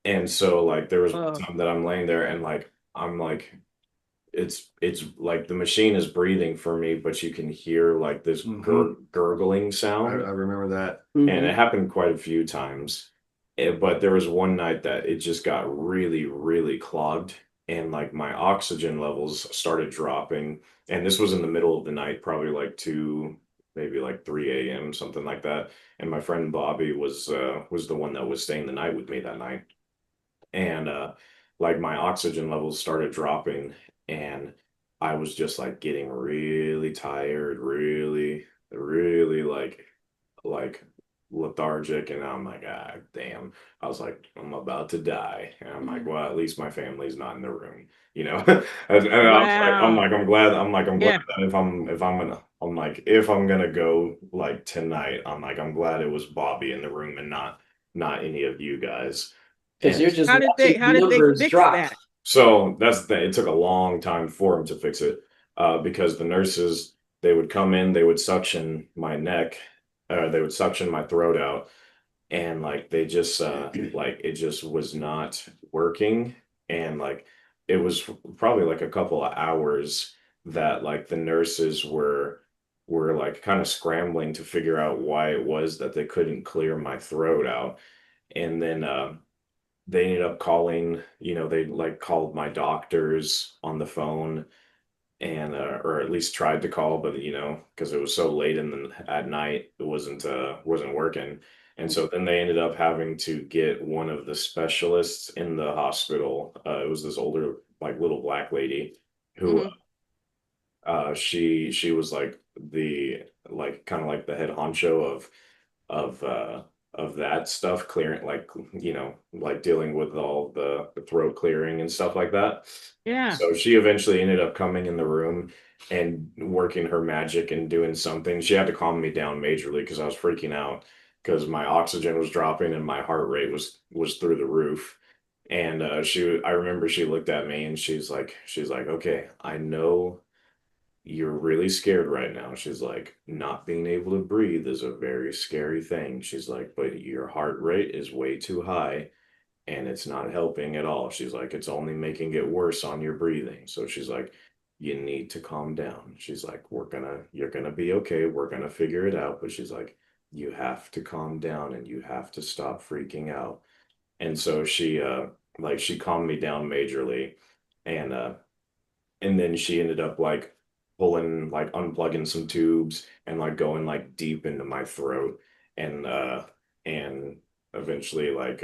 And so like there was one Oh. time that I'm laying there, and like I'm like it's like the machine is breathing for me, but you can hear like this gurgling I sound. remember that. Mhm. And it happened quite a few times. But there was one night that it just got really, really clogged, and like my oxygen levels started dropping. And this was in the middle of the night, probably like 2, maybe like 3 a.m., something like that. And my friend Bobby was the one that was staying the night with me that night. And like my oxygen levels started dropping, and I was just like getting really tired, really, really like lethargic, and I'm like, ah, damn. I was like, I'm about to die. And I'm like, well, at least my family's not in the room, you know. And I was like, Wow. I'm glad Yeah. that if I'm gonna go like tonight, I'm glad it was Bobby in the room and not any of you guys. Because And you're just How did they watching numbers fix drop. that? so that's the thing. It took a long time for him to fix it, because the nurses, they would come in, they would suction my neck, they would suction my throat out, and like they just like it just was not working, and like it was probably like a couple of hours that like the nurses were like kind of scrambling to figure out why it was that they couldn't clear my throat out. And then they ended up calling, they like called my doctors on the phone, and or at least tried to call, but because it was so late at night, it wasn't working. And so then they ended up having to get one of the specialists in the hospital. It was this older, like little black lady who Mhm. She was like the like kind of like the head honcho of of that stuff, clearing like like dealing with all the throat clearing and stuff like that. Yeah. So she eventually ended up coming in the room and working her magic and doing something. She had to calm me down majorly because I was freaking out because my oxygen was dropping and my heart rate was through the roof. And I remember she looked at me and she's like, okay, I know you're really scared right now. She's like, not being able to breathe is a very scary thing. She's like, but your heart rate is way too high and it's not helping at all. She's like, it's only making it worse on your breathing. So she's like, you need to calm down. She's like, you're gonna be okay. We're gonna figure it out. But she's like, you have to calm down and you have to stop freaking out. And so she calmed me down majorly. And and then she ended up like pulling like unplugging some tubes and like going like deep into my throat and and eventually like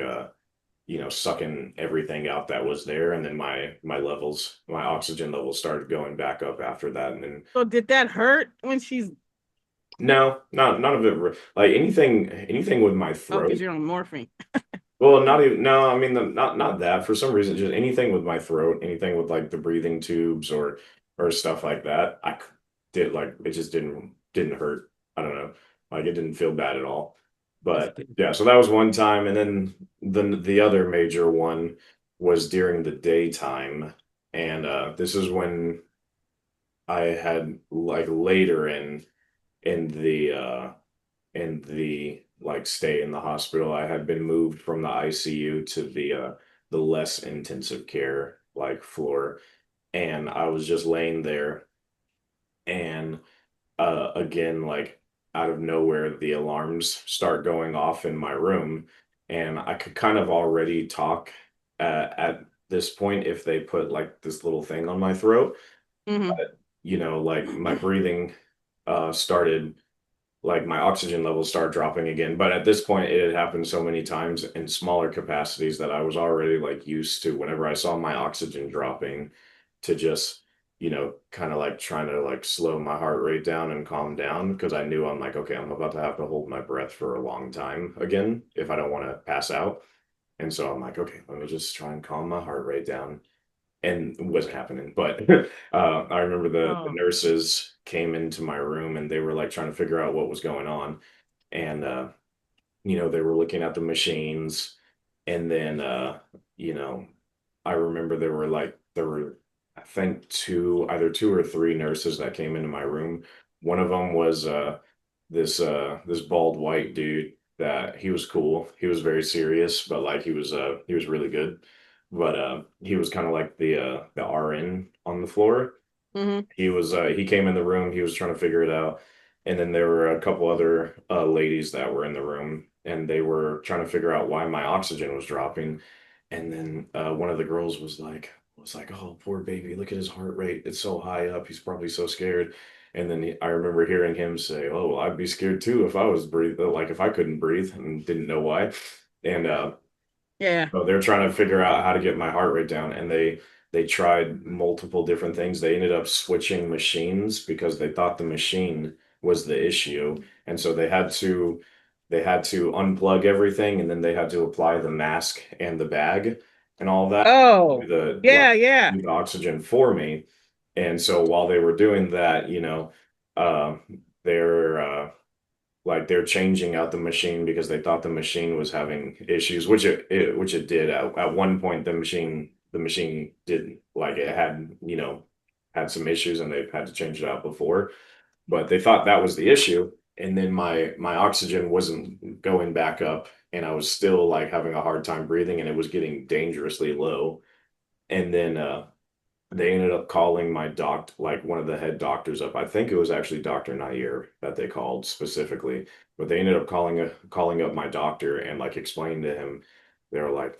sucking everything out that was there, and then my oxygen levels started going back up after that. And then So did that hurt when she's no, not none of it like anything with my oh, throat. because you're on morphine? Well, not even, no, I mean, not that. For some reason, just anything with my throat, anything with like the breathing tubes or stuff like that, did like it just didn't hurt. I don't know, like it didn't feel bad at all. That's But good. yeah, so that was one time, and then the other major one was during the daytime, and this is when I had like later in the like stay in the hospital. I had been moved from the ICU to the less intensive care like floor, and I was just laying there, and again, like out of nowhere, the alarms start going off in my room, and I could kind of already talk at this point if they put like this little thing on my throat. Hmm. But like my breathing started, like my oxygen levels start dropping again. But at this point, it had happened so many times in smaller capacities that I was already like used to whenever I saw my oxygen dropping to just, kind of like trying to like slow my heart rate down and calm down because I knew I'm like, okay, I'm about to have to hold my breath for a long time again if I don't want to pass out. And so I'm like, okay, let me just try and calm my heart rate down, and it wasn't happening. But I remember the Oh, nurses came into my room and they were like trying to figure out what was going on, and they were looking at the machines, and then you know, I remember there were I think either two or three nurses that came into my room. One of them was this bald white dude that he was cool. He was very serious, but like he was really good. But he was kind of like the RN on the floor. hmm. He came in the room, he was trying to figure it out. And then there were a couple other ladies that were in the room and they were trying to figure out why my oxygen was dropping. And then one of the girls was like, "Oh, poor baby, look at his heart rate. It's so high up. He's probably so scared." And then I remember hearing him say, "Oh, well, I'd be scared too if I was breathing, like if I couldn't breathe and didn't know why." And Yeah. so they're trying to figure out how to get my heart rate down, and they tried multiple different things. They ended up switching machines because they thought the machine was the issue, and so they had to unplug everything, and then they had to apply the mask and the bag and all that to Oh, the yeah, yeah. the oxygen for me. And so while they were doing that, uh, they're like they're changing out the machine because they thought the machine was having issues, which it did. At one point, the machine did, like, it had some issues and they've had to change it out before, but they thought that was the issue. And then my oxygen wasn't going back up, and I was still like having a hard time breathing, and it was getting dangerously low. And then they ended up calling like one of the head doctors up. I think it was actually Dr. Nair that they called specifically, but they ended up calling up my doctor and like explaining to him. They were like,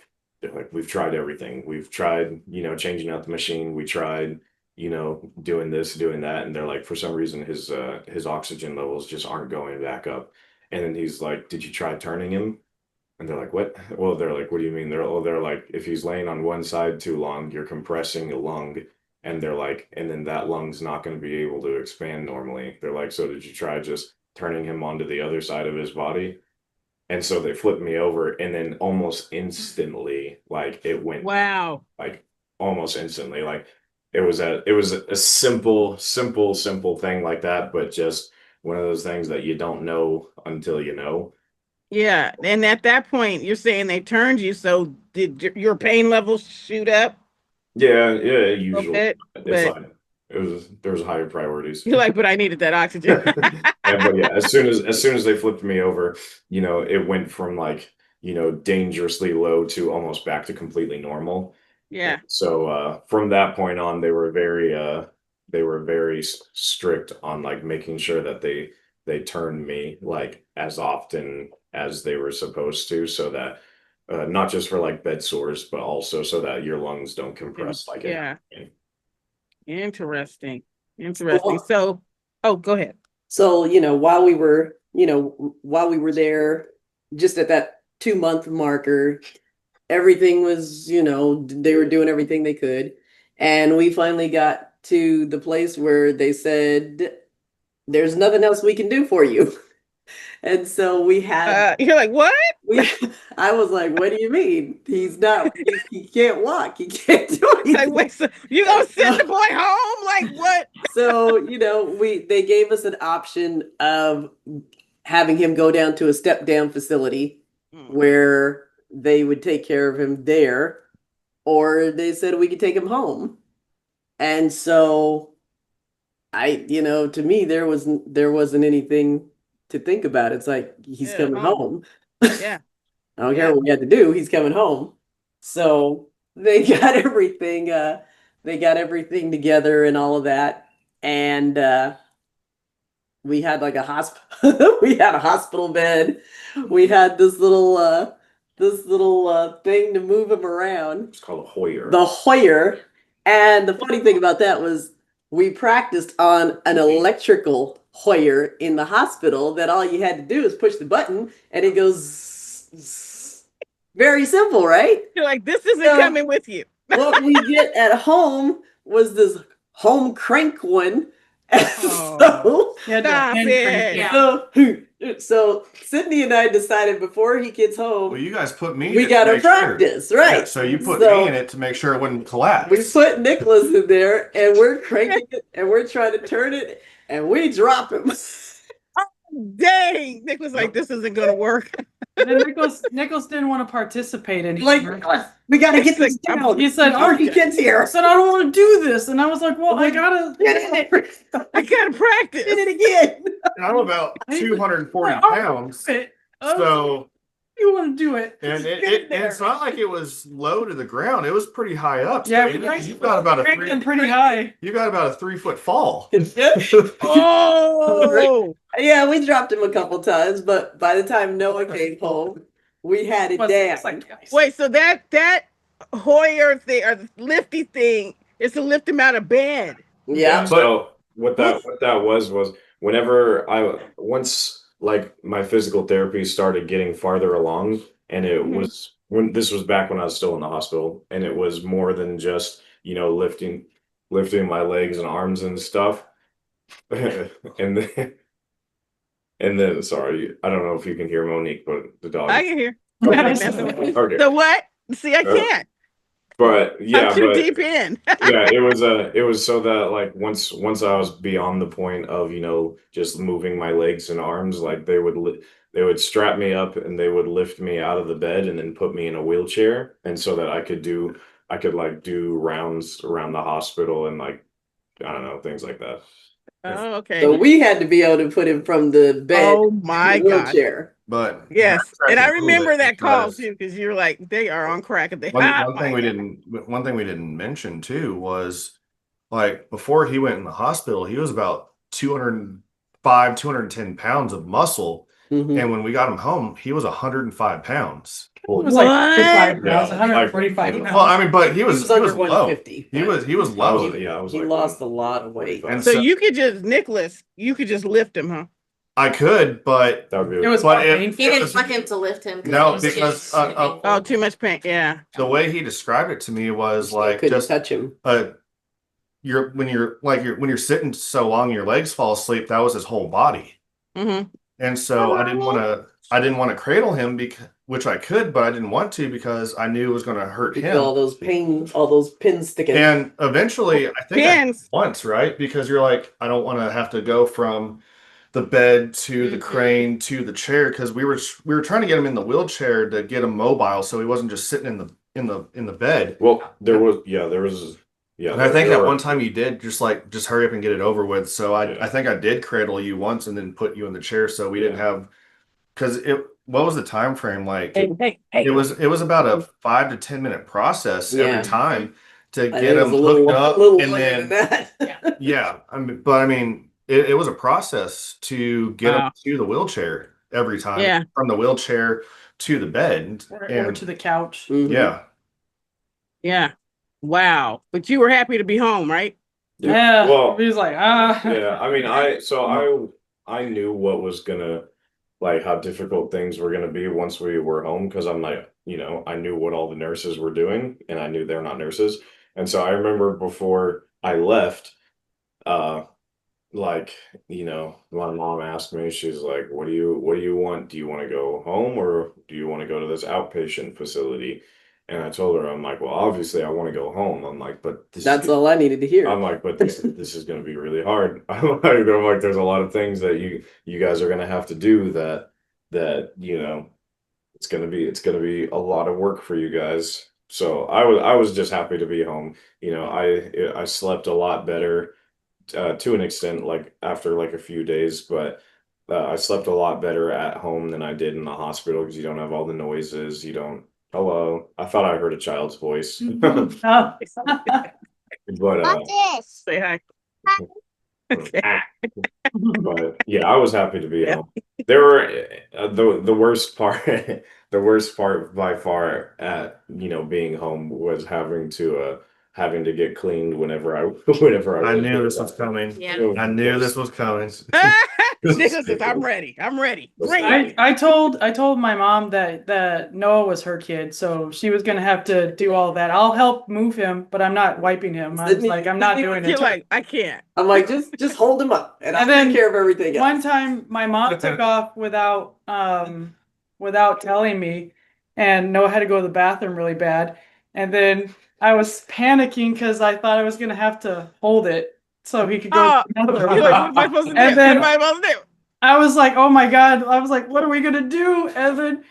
we've tried everything. We've tried, changing out the machine. We tried, doing this, doing that. And they're like, for some reason, his oxygen levels just aren't going back up. And then he's like, did you try turning him? And they're like, what? Well, they're like, what do you mean? They're like, if he's laying on one side too long, you're compressing a lung And they're like, and then that lung's not going to be able to expand normally. They're like, so did you try just turning him onto the other side of his body? And so they flipped me over, and then almost instantly, like it went Wow. like almost instantly. Like it was a simple thing like that, but just one of those things that you don't know until you know. Yeah. And at that point, you're saying they turned you. So did your pain levels shoot up Yeah, a usually bit? it's But like there was higher priorities. you're like, but I needed that oxygen. But yeah, as soon as they flipped me over, it went from like, dangerously low to almost back to completely normal. Yeah. So from that point on, they were very strict on like making sure that they turned me like as often as they were supposed to, so that not just for like bed sores, but also so that your lungs don't compress like it Yeah. happened. Interesting. Interesting. So, oh, go ahead. So, while we were there, just at that 2 month marker, everything was, they were doing everything they could. And we finally got to the place where they said, there's nothing else we can do for you. And so we had, You're like, what? I was like, what do you mean? He can't walk. He can't do Like, anything. wait, so you gonna send the boy home? Like, what? So, they gave us an option of having him go down to a step down facility where they would take care of him there, or they said we could take him home. And so to me, there wasn't anything to think about. It's like, he's coming home. Yeah. I don't care what we had to do. He's coming home. So they got everything together and all of that. And we had like a hospital we had a hospital bed. We had this little thing to move him around. It's called a Hoyer. The Hoyer. And the funny thing about that was we practiced on an electrical Hoyer in the hospital, that all you had to do is push the button and it goes zzz. Very simple, right? You're like, this isn't coming with you. What we get at home was this home crank one. Oh, stop it. Yeah. So Sydney and I decided before he gets home, Well, you guys put me. we got to practice, right? Yeah, so you put me in it to make sure it wouldn't collapse. We put Nicholas in there, and we're cranking it, and we're trying to turn it, and we drop him. Dang, Nick was like, this isn't gonna work. And then Nicholas didn't want to participate anymore. Like, Nicholas, we got to get this down. He said, "Oh, he gets I here." said, I don't want to do this. And I was like, well, I gotta I gotta practice. Did it again. And I'm about 240 pounds. So you want to do it. and it's not like it was low to the ground. It was pretty high up. Yeah, you got about a pretty high. You got about a 3-foot fall. Oh, Yeah, we dropped him a couple times, but by the time Noah came home, we had it down. wait, so that Hoyer thing or the lifty thing is to lift him out of bed. Yeah. So what that was whenever once like my physical therapy started getting farther along, and it was when this was back when I was still in the hospital, and it was more than just lifting my legs and arms and stuff. And then sorry, I don't know if you can hear Monique, but the dog. I can hear. Okay. So what? See, I can't. But yeah, I'm too deep in. Yeah, it was so that like once I was beyond the point of just moving my legs and arms, like they would strap me up and they would lift me out of the bed and then put me in a wheelchair, and so that I could do rounds around the hospital and like I don't know, things like that. Oh, okay. So we had to be able to put him from the bed Oh my to the God. wheelchair. But Yes, and I remember that call because too, because you're like, they are on crack. And they one thing we didn't mention too was like before he went in the hospital, he was about 205, 210 pounds of muscle. Mhm. And when we got him home, he was 105 pounds. It was What? like 55 Yeah, pounds, 145 like- pounds. Well, I mean, but he was under low. 150. He was I low. was, yeah, I was He like lost a lot of weight. And So you could just Nicholas, you could just lift him, huh? I could, but that would be It was But more it- painful. He didn't want him to lift him. No, he was because, just- Oh, too much pain. Yeah. the way he described it to me was I like couldn't just touch him. when you're sitting so long, your legs fall asleep. That was his whole body. Mm-hmm. And so I didn't want to cradle him because, which I could, but I didn't want to because I knew it was going to hurt You him. feel all those pins sticking. And eventually, I think I did Pins. once, right? Because you're like, I don't want to have to go from the bed to the crane to the chair because we were trying to get him in the wheelchair to get him mobile, so he wasn't just sitting in the bed. Well, there was. And I think at one time you did just hurry up and get it over with. So I think I did cradle you once and then put you in the chair so we didn't have, because what was the time frame like? Hey. It was about a 5 to 10 minute process every time to I get think it him was hooked up, little and longer than then that. yeah, I mean it was a process to get him Wow. to the wheelchair every time, Yeah. from the wheelchair to the bed Or and to the couch. Mhm. yeah. Yeah. Wow. But you were happy to be home, right? Yeah. Well, He was like, yeah. I mean, I knew what was gonna, like, how difficult things were gonna be once we were home, because I'm like, I knew what all the nurses were doing, and I knew they're not nurses. And so I remember before I left, like, my mom asked me, she's like, what do you want? Do you want to go home, or do you want to go to this outpatient facility? And I told her, I'm like, well, obviously I want to go home. I'm like, but That's all I needed to hear. I'm like, but this is going to be really hard. I'm like, there's a lot of things that you guys are going to have to do that it's going to be a lot of work for you guys. So I was just happy to be home. I slept a lot better, to an extent, like after like a few days, but I slept a lot better at home than I did in the hospital because you don't have all the noises. You don't. Hello, I thought I heard a child's voice, but Say hi. Okay. but yeah, I was happy to be home. There were the worst part, the worst part by far at being home was having to get cleaned whenever I I knew this was coming. Yeah. I knew this was coming. Nicholas says, I'm ready. Bring it. I told my mom that Noah was her kid, so she was gonna have to do all that. I'll help move him, but I'm not wiping him. I was like, I'm not doing You're it. like, I can't. I'm like, just hold him up, and I'll then take care of everything else. One time, my mom took off without telling me, and Noah had to go to the bathroom really bad. And then I was panicking because I thought I was gonna have to hold it so he could go to the You're bathroom. like, what am I supposed to do? And then- What am I supposed to do? I was like, oh my God. I was like, what are we gonna do? And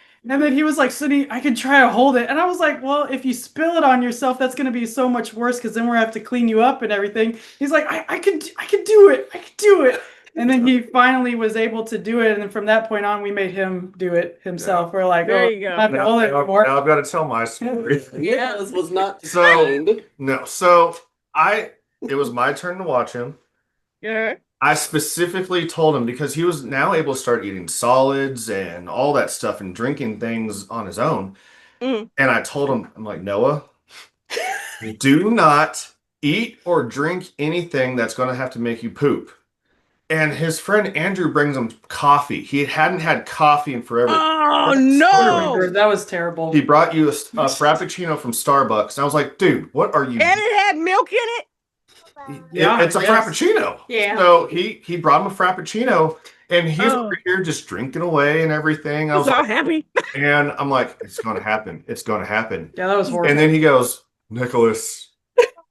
then he was like, Sydney, I could try to hold it. And I was like, well, if you spill it on yourself, that's gonna be so much worse because then we're gonna have to clean you up and everything. He's like, I could do it. I could do it. And then he finally was able to do it. And then from that point on, we made him do it himself. We're like, There oh, you go. I have to hold it anymore. Now I've got to tell my story. Yeah, this was not So- trained. No, so it was my turn to watch him. Yeah. I specifically told him because he was now able to start eating solids and all that stuff and drinking things on his own. Mm. And I told him, I'm like, Noah, do not eat or drink anything that's going to have to make you poop. And his friend Andrew brings him coffee. He hadn't had coffee in forever. Oh, Oh, no. that was terrible. He brought you a Frappuccino from Starbucks. And I was like, dude, what are you? And it had milk in it? It's a yes. Frappuccino. Yeah. So he brought him a Frappuccino, and he's Oh. over here just drinking away and everything. I He's was all like, happy. and I'm like, it's going to happen. It's going to happen. Yeah, that was horrible. And then he goes, Nicholas,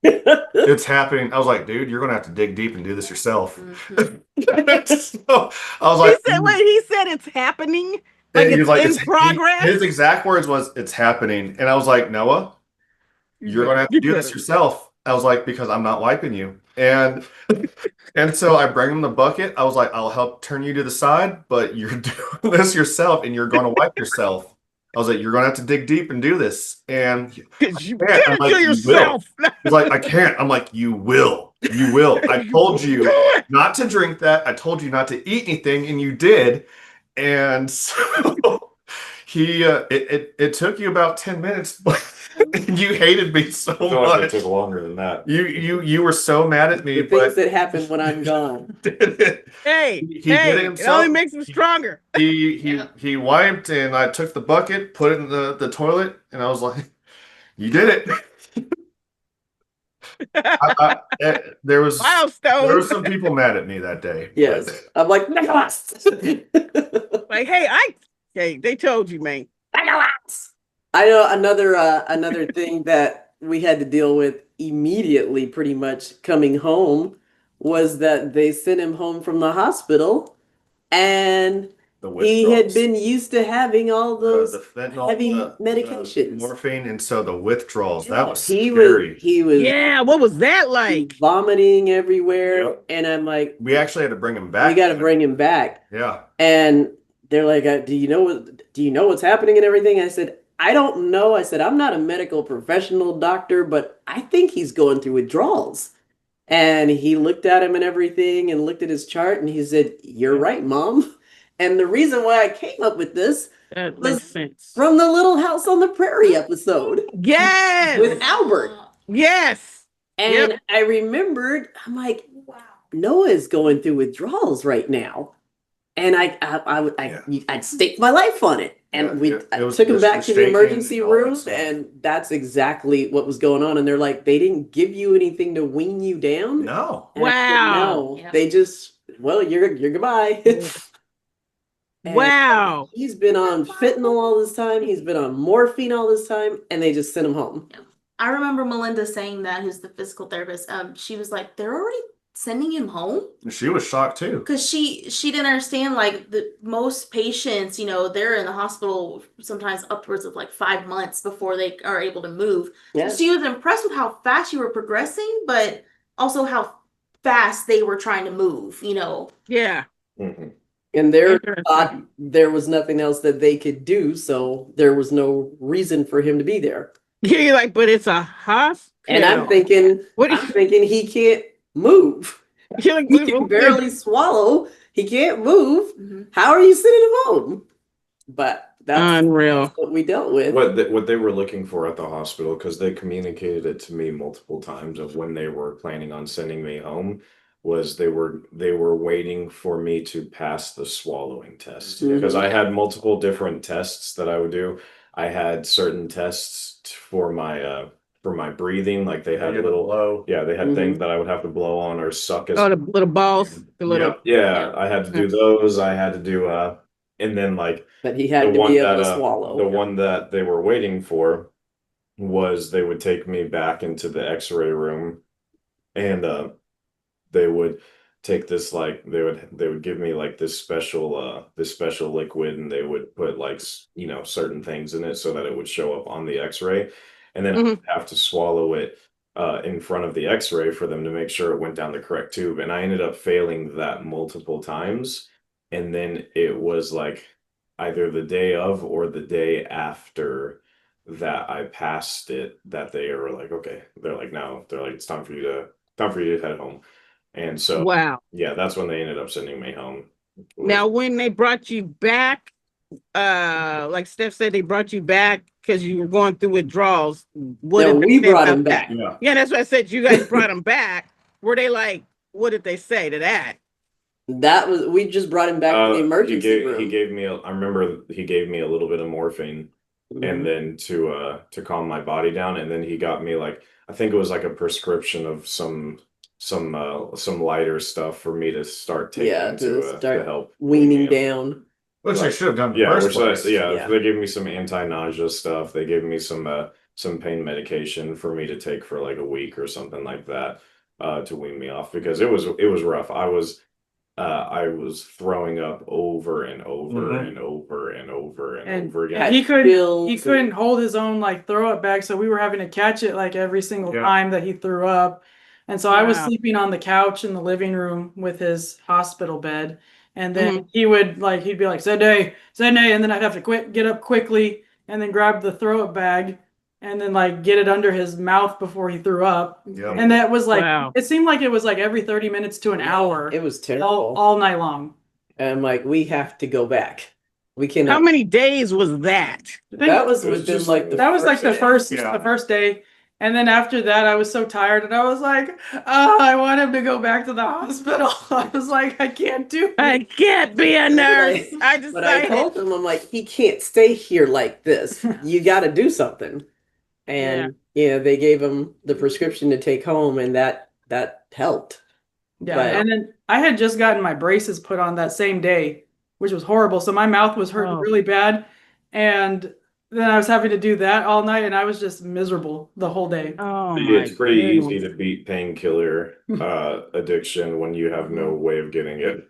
it's happening. I was like, dude, you're going to have to dig deep and do this yourself. So I was like, He said it's happening? Like and he it's was in progress? His exact words was, it's happening. And I was like, Noah, you're going to have to do this yourself. I was like, because I'm not wiping you. And so I bring him the bucket. I was like, I'll help turn you to the side, but you're doing this yourself and you're going to wipe yourself. I was like, you're going to have to dig deep and do this. And You I'm did like, it to "You yourself. he's like, I can't. I'm like, you will. You will. I told you Do it. not to drink that. I told you not to eat anything, and you did. And so it took you about 10 minutes, but you hated me so I feel like it much. took longer than that. You were so mad at me, The things but that happen when I'm gone. Hey, He did it it himself. only makes him stronger. he wiped, and I took the bucket, put it in the toilet, and I was like, you did it. There was Milestones. some people mad at me that day. Yes. I'm like, Nicholas. Like, hey, they told you, man. Nicholas. I know another thing that we had to deal with immediately, pretty much coming home, was that they sent him home from the hospital, and The he had withdrawals. been used to having all those the fentanyl, heavy the medications. morphine, and so the withdrawals. That was he scary. was Yeah, what was that like? vomiting everywhere, Yep. and I'm like, We actually had to bring him back. we got to bring him back. Yeah. And they're like, do you know what's happening and everything? I said, I don't know. I said, I'm not a medical professional doctor, but I think he's going through withdrawals. And he looked at him and everything and looked at his chart and he said, you're right, Mom. And the reason why I came up with this That was makes sense. from the Little House on the Prairie episode Yes. with Albert. Yes. And Yep. I remembered, I'm like, wow, Noah's going through withdrawals right now. And I'd stake my life on it. And I took him back to the emergency room, and that's exactly what was going on. And they're like, they didn't give you anything to wean you down. No. And I said, Wow. no, Yeah. they just, well, you're goodbye. And Wow. he's been on fentanyl all this time. He's been on morphine all this time, and they just sent him home. I remember Melinda saying that, who's the physical therapist. She was like, they're already sending him home, She was shocked too. because she didn't understand, like, the most patients, they're in the hospital sometimes upwards of like 5 months before they are able to move. Yeah. So she was impressed with how fast you were progressing, but also how fast they were trying to move. Yeah. Mhm. And they Interesting. thought there was nothing else that they could do, so there was no reason for him to be there. Yeah, you're like, but it's a hospital. And I'm thinking, What I'm thinking he can't move. you're like, He can barely swallow. He can't move. Mhm. How are you sending him home? But that's Unreal. what we dealt with. What they were looking for at the hospital, because they communicated it to me multiple times of when they were planning on sending me home, was they were waiting for me to pass the swallowing test, Mhm. because I had multiple different tests that I would do. I had certain tests for my breathing, like they had little low. yeah, they had things that I would have to blow on or suck as Oh, the little balls. The little Yep. yeah, I had to do those. I had to do and then like But he had the to one be able that to swallow. the one that they were waiting for was they would take me back into the x-ray room, and they would take this, like they would give me like this special liquid, and they would put like certain things in it so that it would show up on the x-ray, and then I would have to swallow it in front of the x-ray for them to make sure it went down the correct tube. And I ended up failing that multiple times, and then it was like either the day of or the day after that I passed it, that they were like, okay, they're like, now they're like, it's time for you to head home. And so wow. yeah, that's when they ended up sending me home. Now, when they brought you back, like Steph said, they brought you back because you were going through withdrawals. What No, did they we say brought about him that? back. Yeah. Yeah, that's what I said. You guys brought him back. Were they like, what did they say to that? We just brought him back to the emergency room. He gave me I remember he gave me a little bit of morphine, Mhm. and then to calm my body down, and then he got me, like, I think it was like a prescription of some lighter stuff for me to start taking Yeah, to start help weaning me up. down. Which they should have done in the Yeah, first place. Yeah. they gave me some anti-nausea stuff. They gave me some pain medication for me to take for like a week or something like that, to wean me off, because it was rough. I was throwing up over and over Mhm. and over and over and And over again. Had he pills couldn't hold his own like throw up bag, so we were having to catch it like every single Yeah. time that he threw up. And so I was Wow. sleeping on the couch in the living room with his hospital bed. And then Mhm. he'd be like, Sydney, and then I'd have to get up quickly and then grab the throw up bag and then like get it under his mouth before he threw up. Yep. And that was like, Wow. it seemed like it was like every 30 minutes to an hour, It was terrible. all night long. And I'm like, we have to go back. We cannot. How many days was that? I think That was It was within just- like the that was like the first Yeah. day. And then after that, I was so tired, and I was like, "Oh, I want him to go back to the hospital." I was like, "I can't do it." I can't be a nurse. I But I decided. told him, I'm like, he can't stay here like this. You got to do something. And they gave him the prescription to take home, and that helped. Yeah, But and then I had just gotten my braces put on that same day, which was horrible. So my mouth was hurting Oh. really bad, and then I was having to do that all night, and I was just miserable the whole day. Oh It's my pretty easy goodness. to beat painkiller addiction when you have no way of getting it.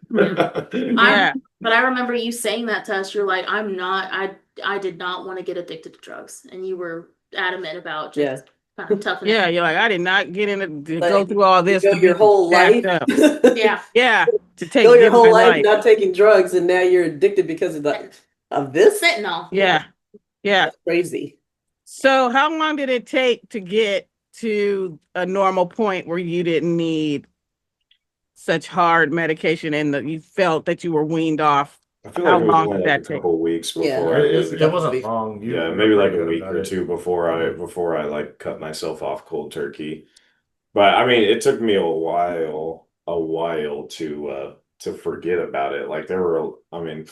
Yeah. But I remember you saying that to us. You're like, I did not want to get addicted to drugs, and you were adamant about just kind of toughing Yeah, it. you're like, I did not get in to Like, go through all this you to go your be whole life. jacked up. Yeah. Yeah, to take Go your give my whole life life. not taking drugs, and now you're addicted because of this. Fentanyl. Yeah. Yeah. That's crazy. So how long did it take to get to a normal point where you didn't need such hard medication and that you felt that you were weaned off? I feel How like it was long only did like that a take? couple of weeks Yeah. before It wasn't long. yeah, You maybe were like a pretty week good or about it. two before I like cut myself off cold turkey. But I mean, it took me a while to forget about it. Like there were, I mean,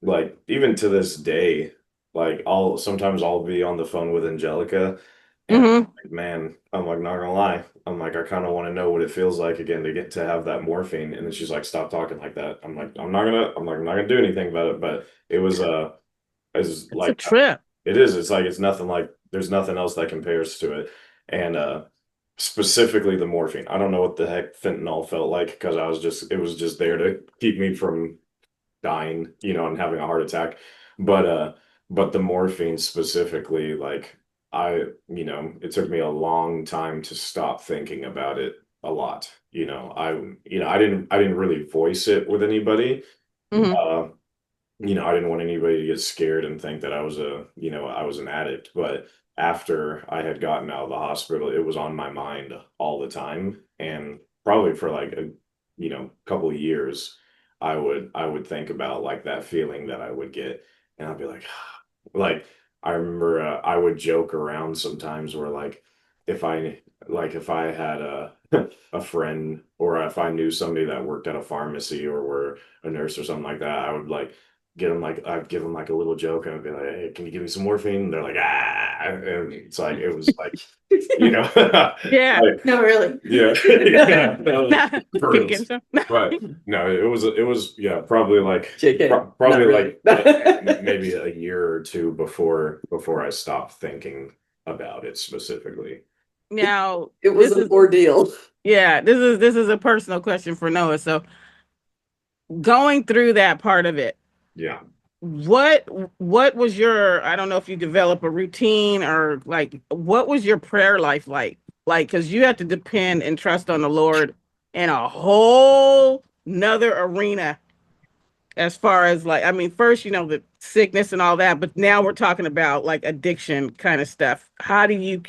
like even to this day, like sometimes I'll be on the phone with Angelica, and Mm-hmm. like, man, I'm like not gonna lie, I'm like I kind of want to know what it feels like again to get to have that morphine. And then she's like, stop talking like that. I'm like, I'm not gonna do anything about it. But it's It's a like trip. it is. It's like it's nothing like there's nothing else that compares to it. And specifically the morphine. I don't know what the heck fentanyl felt like because it was just there to keep me from dying, and having a heart attack. But the morphine specifically, like it took me a long time to stop thinking about it a lot. I didn't really voice it with anybody. Mm-hmm. I didn't want anybody to get scared and think that I was an addict. But after I had gotten out of the hospital, it was on my mind all the time. And probably for like couple of years, I would think about like that feeling that I would get. And I'd be like, like I remember I would joke around sometimes where if I had a friend or if I knew somebody that worked at a pharmacy or were a nurse or something like that, I would like I'd give them like a little joke and I'd be like, hey, can you give me some morphine? And they're like, ah, and it's like it was like, Yeah. like, No, really. yeah, yeah, Can you get some? but no, it was yeah, probably like JK, probably not really. like maybe a year or two before I stopped thinking about it specifically. Now, It was this an is ordeal. yeah, this is a personal question for Noah. So going through that part of it, Yeah. what was your, I don't know if you develop a routine or like what was your prayer life like? Like, because you have to depend and trust on the Lord in a whole nother arena as far as like, I mean, first, the sickness and all that, but now we're talking about like addiction kind of stuff. How do you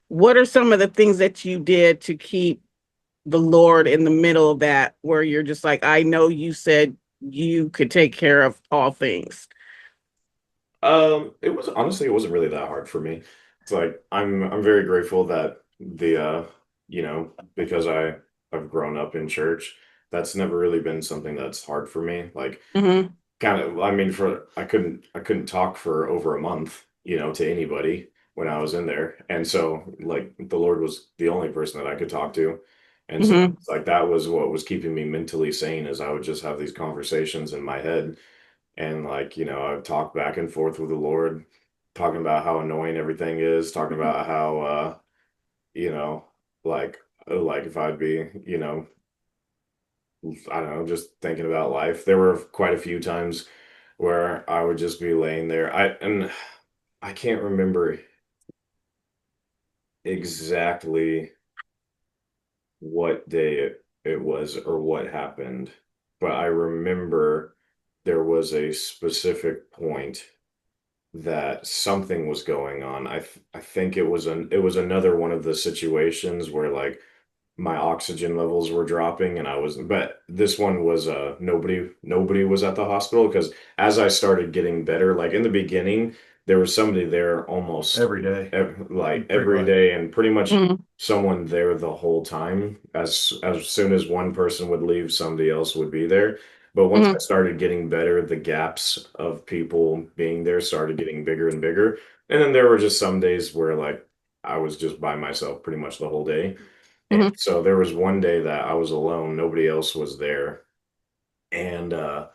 what are some of the things that you did to keep the Lord in the middle of that, where you're just like, I know you said you could take care of all things. It was honestly it wasn't really that hard for me. It's like I'm very grateful that because I've grown up in church, that's never really been something that's hard for me. Like Mm-hmm. kind of I mean for I couldn't talk for over a month, to anybody when I was in there. And so like the Lord was the only person that I could talk to. And so Mm-hmm. it's like that was what was keeping me mentally sane is I would just have these conversations in my head and like, I've talked back and forth with the Lord, talking about how annoying everything is, talking about how you know, like if I'd be, I don't know, just thinking about life. There were quite a few times where I would just be laying there. I can't remember exactly what day it was or what happened, but I remember there was a specific point that something was going on. I think it was another one of the situations where like my oxygen levels were dropping and but this one was nobody was at the hospital because as I started getting better, like in the beginning, there was somebody there almost Every day. like Pretty every much. day and pretty much Mm-hmm. someone there the whole time. As soon as one person would leave, somebody else would be there. But once I Mm-hmm. started getting better, the gaps of people being there started getting bigger and bigger. And then there were just some days where like I was just by myself pretty much the whole day. And so there was one day that I was alone, nobody else was there. And I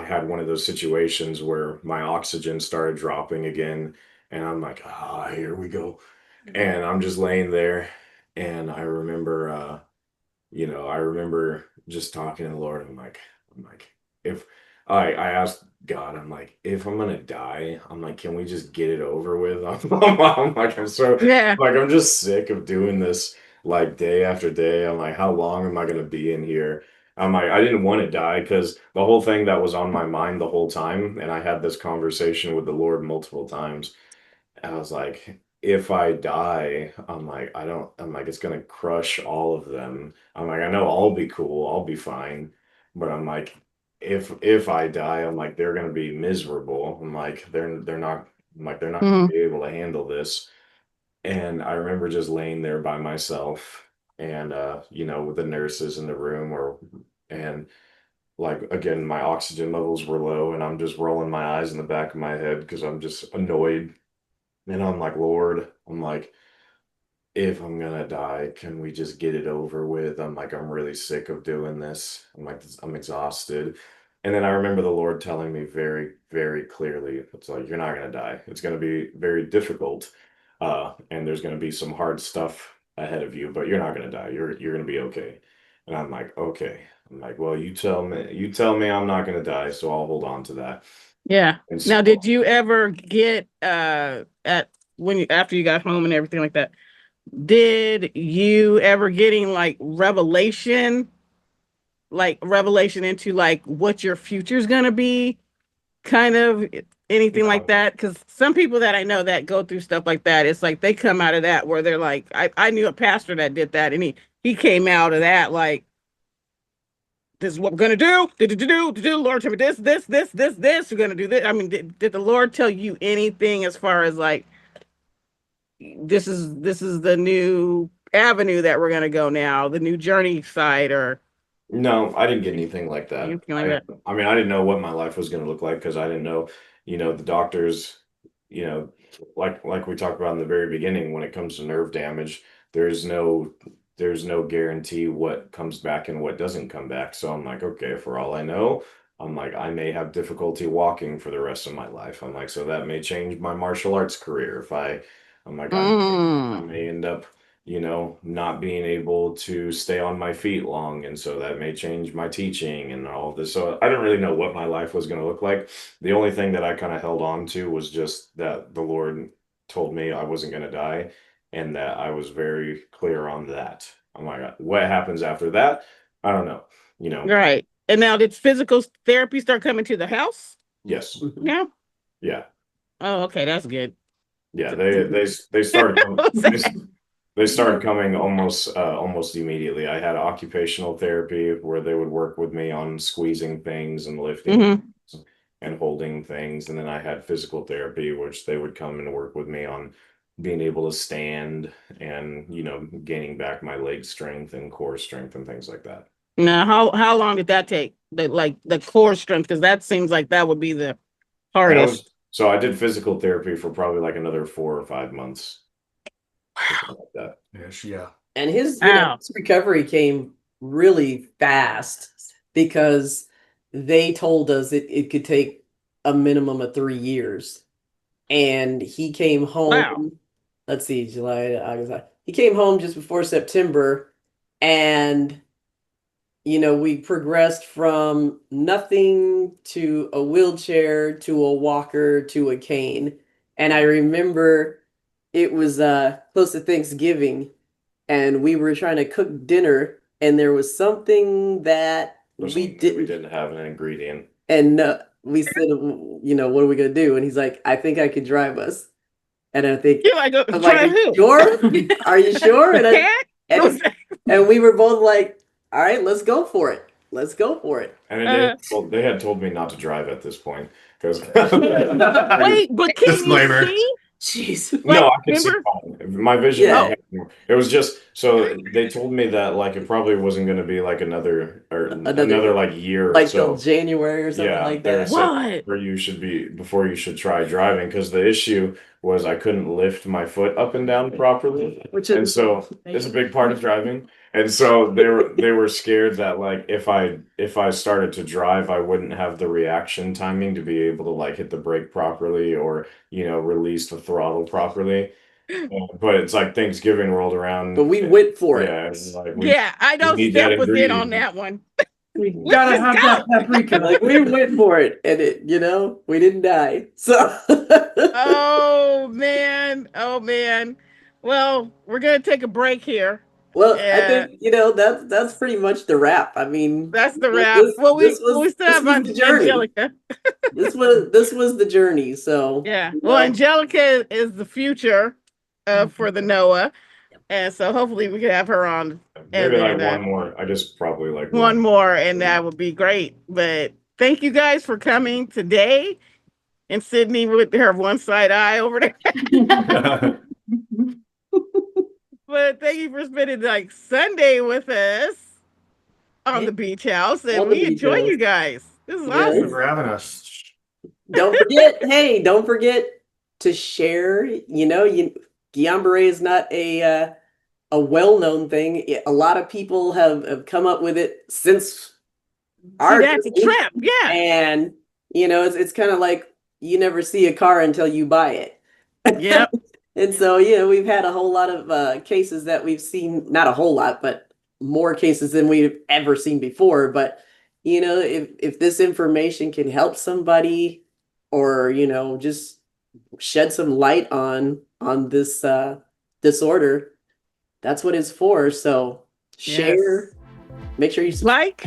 had one of those situations where my oxygen started dropping again. And I'm like, ah, here we go. And I'm just laying there. And I remember, I remember just talking to the Lord. I'm like, if I asked God, I'm like, if I'm gonna die, I'm like, can we just get it over with? I'm like, Yeah. I'm just sick of doing this like day after day. I'm like, how long am I gonna be in here? I'm like, I didn't want to die because the whole thing that was on my mind the whole time, and I had this conversation with the Lord multiple times. I was like, if I die, I'm like, it's gonna crush all of them. I'm like, I know I'll be cool, I'll be fine. But I'm like, if I die, I'm like, they're gonna be miserable. I'm like, they're not they're not gonna Mhm. be able to handle this. And I remember just laying there by myself and with the nurses in the room and like again, my oxygen levels were low and I'm just rolling my eyes in the back of my head because I'm just annoyed and I'm like, Lord, I'm like, if I'm gonna die, can we just get it over with? I'm like, I'm really sick of doing this. I'm like, I'm exhausted. And then I remember the Lord telling me very, very clearly, it's like, you're not gonna die. It's gonna be very difficult. And there's gonna be some hard stuff ahead of you, but you're not gonna die. You're gonna be okay. And I'm like, okay. I'm like, well, you tell me I'm not gonna die, so I'll hold on to that. Yeah. And Now, so did you ever get at when you after you got home and everything like that? Did you ever getting like revelation into like what your future's gonna be, kind of anything like no, that? Because some people that I know that go through stuff like that, it's like they come out of that where they're like, I knew a pastor that did that, and he came out of that like, this is what we're gonna do. Do Lord tell me this. We're gonna do this. I mean, did the Lord tell you anything as far as like this is the new avenue that we're gonna go now, the new journey side, or no, I didn't get anything like that. anything like that? I mean, I didn't know what my life was going to look like because I didn't know, the doctors, you know, like we talked about in the very beginning, when it comes to nerve damage, there's no there's no guarantee what comes back and what doesn't come back. So I'm like, okay, for all I know, I'm like, I may have difficulty walking for the rest of my life. I'm like, so that may change my martial arts career if I'm like, I Mm. may end up not being able to stay on my feet long. And so that may change my teaching and all of this. So I didn't really know what my life was going to look like. The only thing that I kind of held on to was just that the Lord told me I wasn't going to die and that I was very clear on that. I'm like, what happens after that? I don't know. Right. And now did physical therapy start coming to the house? Yes. Yeah. Yeah. Oh, okay, that's good. Yeah. They started coming. They started coming almost immediately. I had occupational therapy where they would work with me on squeezing things and lifting Hmm. things and holding things. And then I had physical therapy, which they would come and work with me on being able to stand and, gaining back my leg strength and core strength and things like that. Now, how long did that take? The core strength, because that seems like that would be the That hardest. was so I did physical therapy for probably like another 4 or 5 months. Something like that. Yes, yeah. And Wow. his recovery came really fast because they told us it could take a minimum of 3 years. And he came Wow. home, let's see, July, August. He came home just before September, and we progressed from nothing to a wheelchair to a walker to a cane. And I remember it was close to Thanksgiving, and we were trying to cook dinner, and there was something that There's we something that we didn't, didn't have an ingredient. and we said, what are we gonna do? And he's like, I think I could drive us. And You're like, I'm like, are drive you who? sure? Are you sure? The cat? And we were both like, all right, let's go for it. Let's go for it. And Uh, they had told me not to drive at this point because wait, but can you Disclaimer. see? Jeez. No, Like, I could see remember? fine. My vision. Yeah. It was just so they told me that like it probably wasn't going to be like another like year or Like till so. January or something Yeah, like they were that. saying What? before you should try driving because the issue was I couldn't lift my foot up and down properly, Which and is so it's a big part of driving. And so they were scared that like if I started to drive, I wouldn't have the reaction timing to be able to like hit the brake properly or release the throttle properly. But it's like Thanksgiving rolled around. but we went for Yeah, it. it's like Yeah, I we know need that Steph was in on ingredient. that one. We Let's gotta just have go. that paprika. Like we went for it, and we didn't die. So Oh man. Oh man. Well, we're gonna take a break here. well, I Uh, think that's pretty much the wrap. I mean, that's the wrap. this Well, this we was still this have was the journey. Angelica. This was the journey. So Yeah. Well, Angelica is the future for the Noah. And so hopefully we can have her on. And Maybe like then one more. I just probably like one more, and that would be great. But thank you guys for coming today. And Sydney with her one side eye over there. But thank you for spending like Sunday with us on the beach house. And On the we beach enjoy house. you guys. This is Yes. Thank you awesome. for having us. Don't forget to share. Guillain-Barré is not a well-known thing. A lot of people have come up with it since our That's a day. trip. Yeah. And it's kind of like you never see a car until you buy it. Yep. And so we've had a whole lot of cases that we've seen, not a whole lot, but more cases than we've ever seen before. But if this information can help somebody, or just shed some light on this disorder, that's what it's for. So share, make sure you Like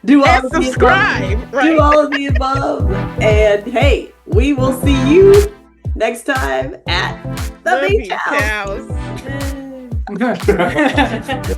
do all and of the above. subscribe. Right. Do all of the above. And hey, we will see you next time at the beach house. house. Okay.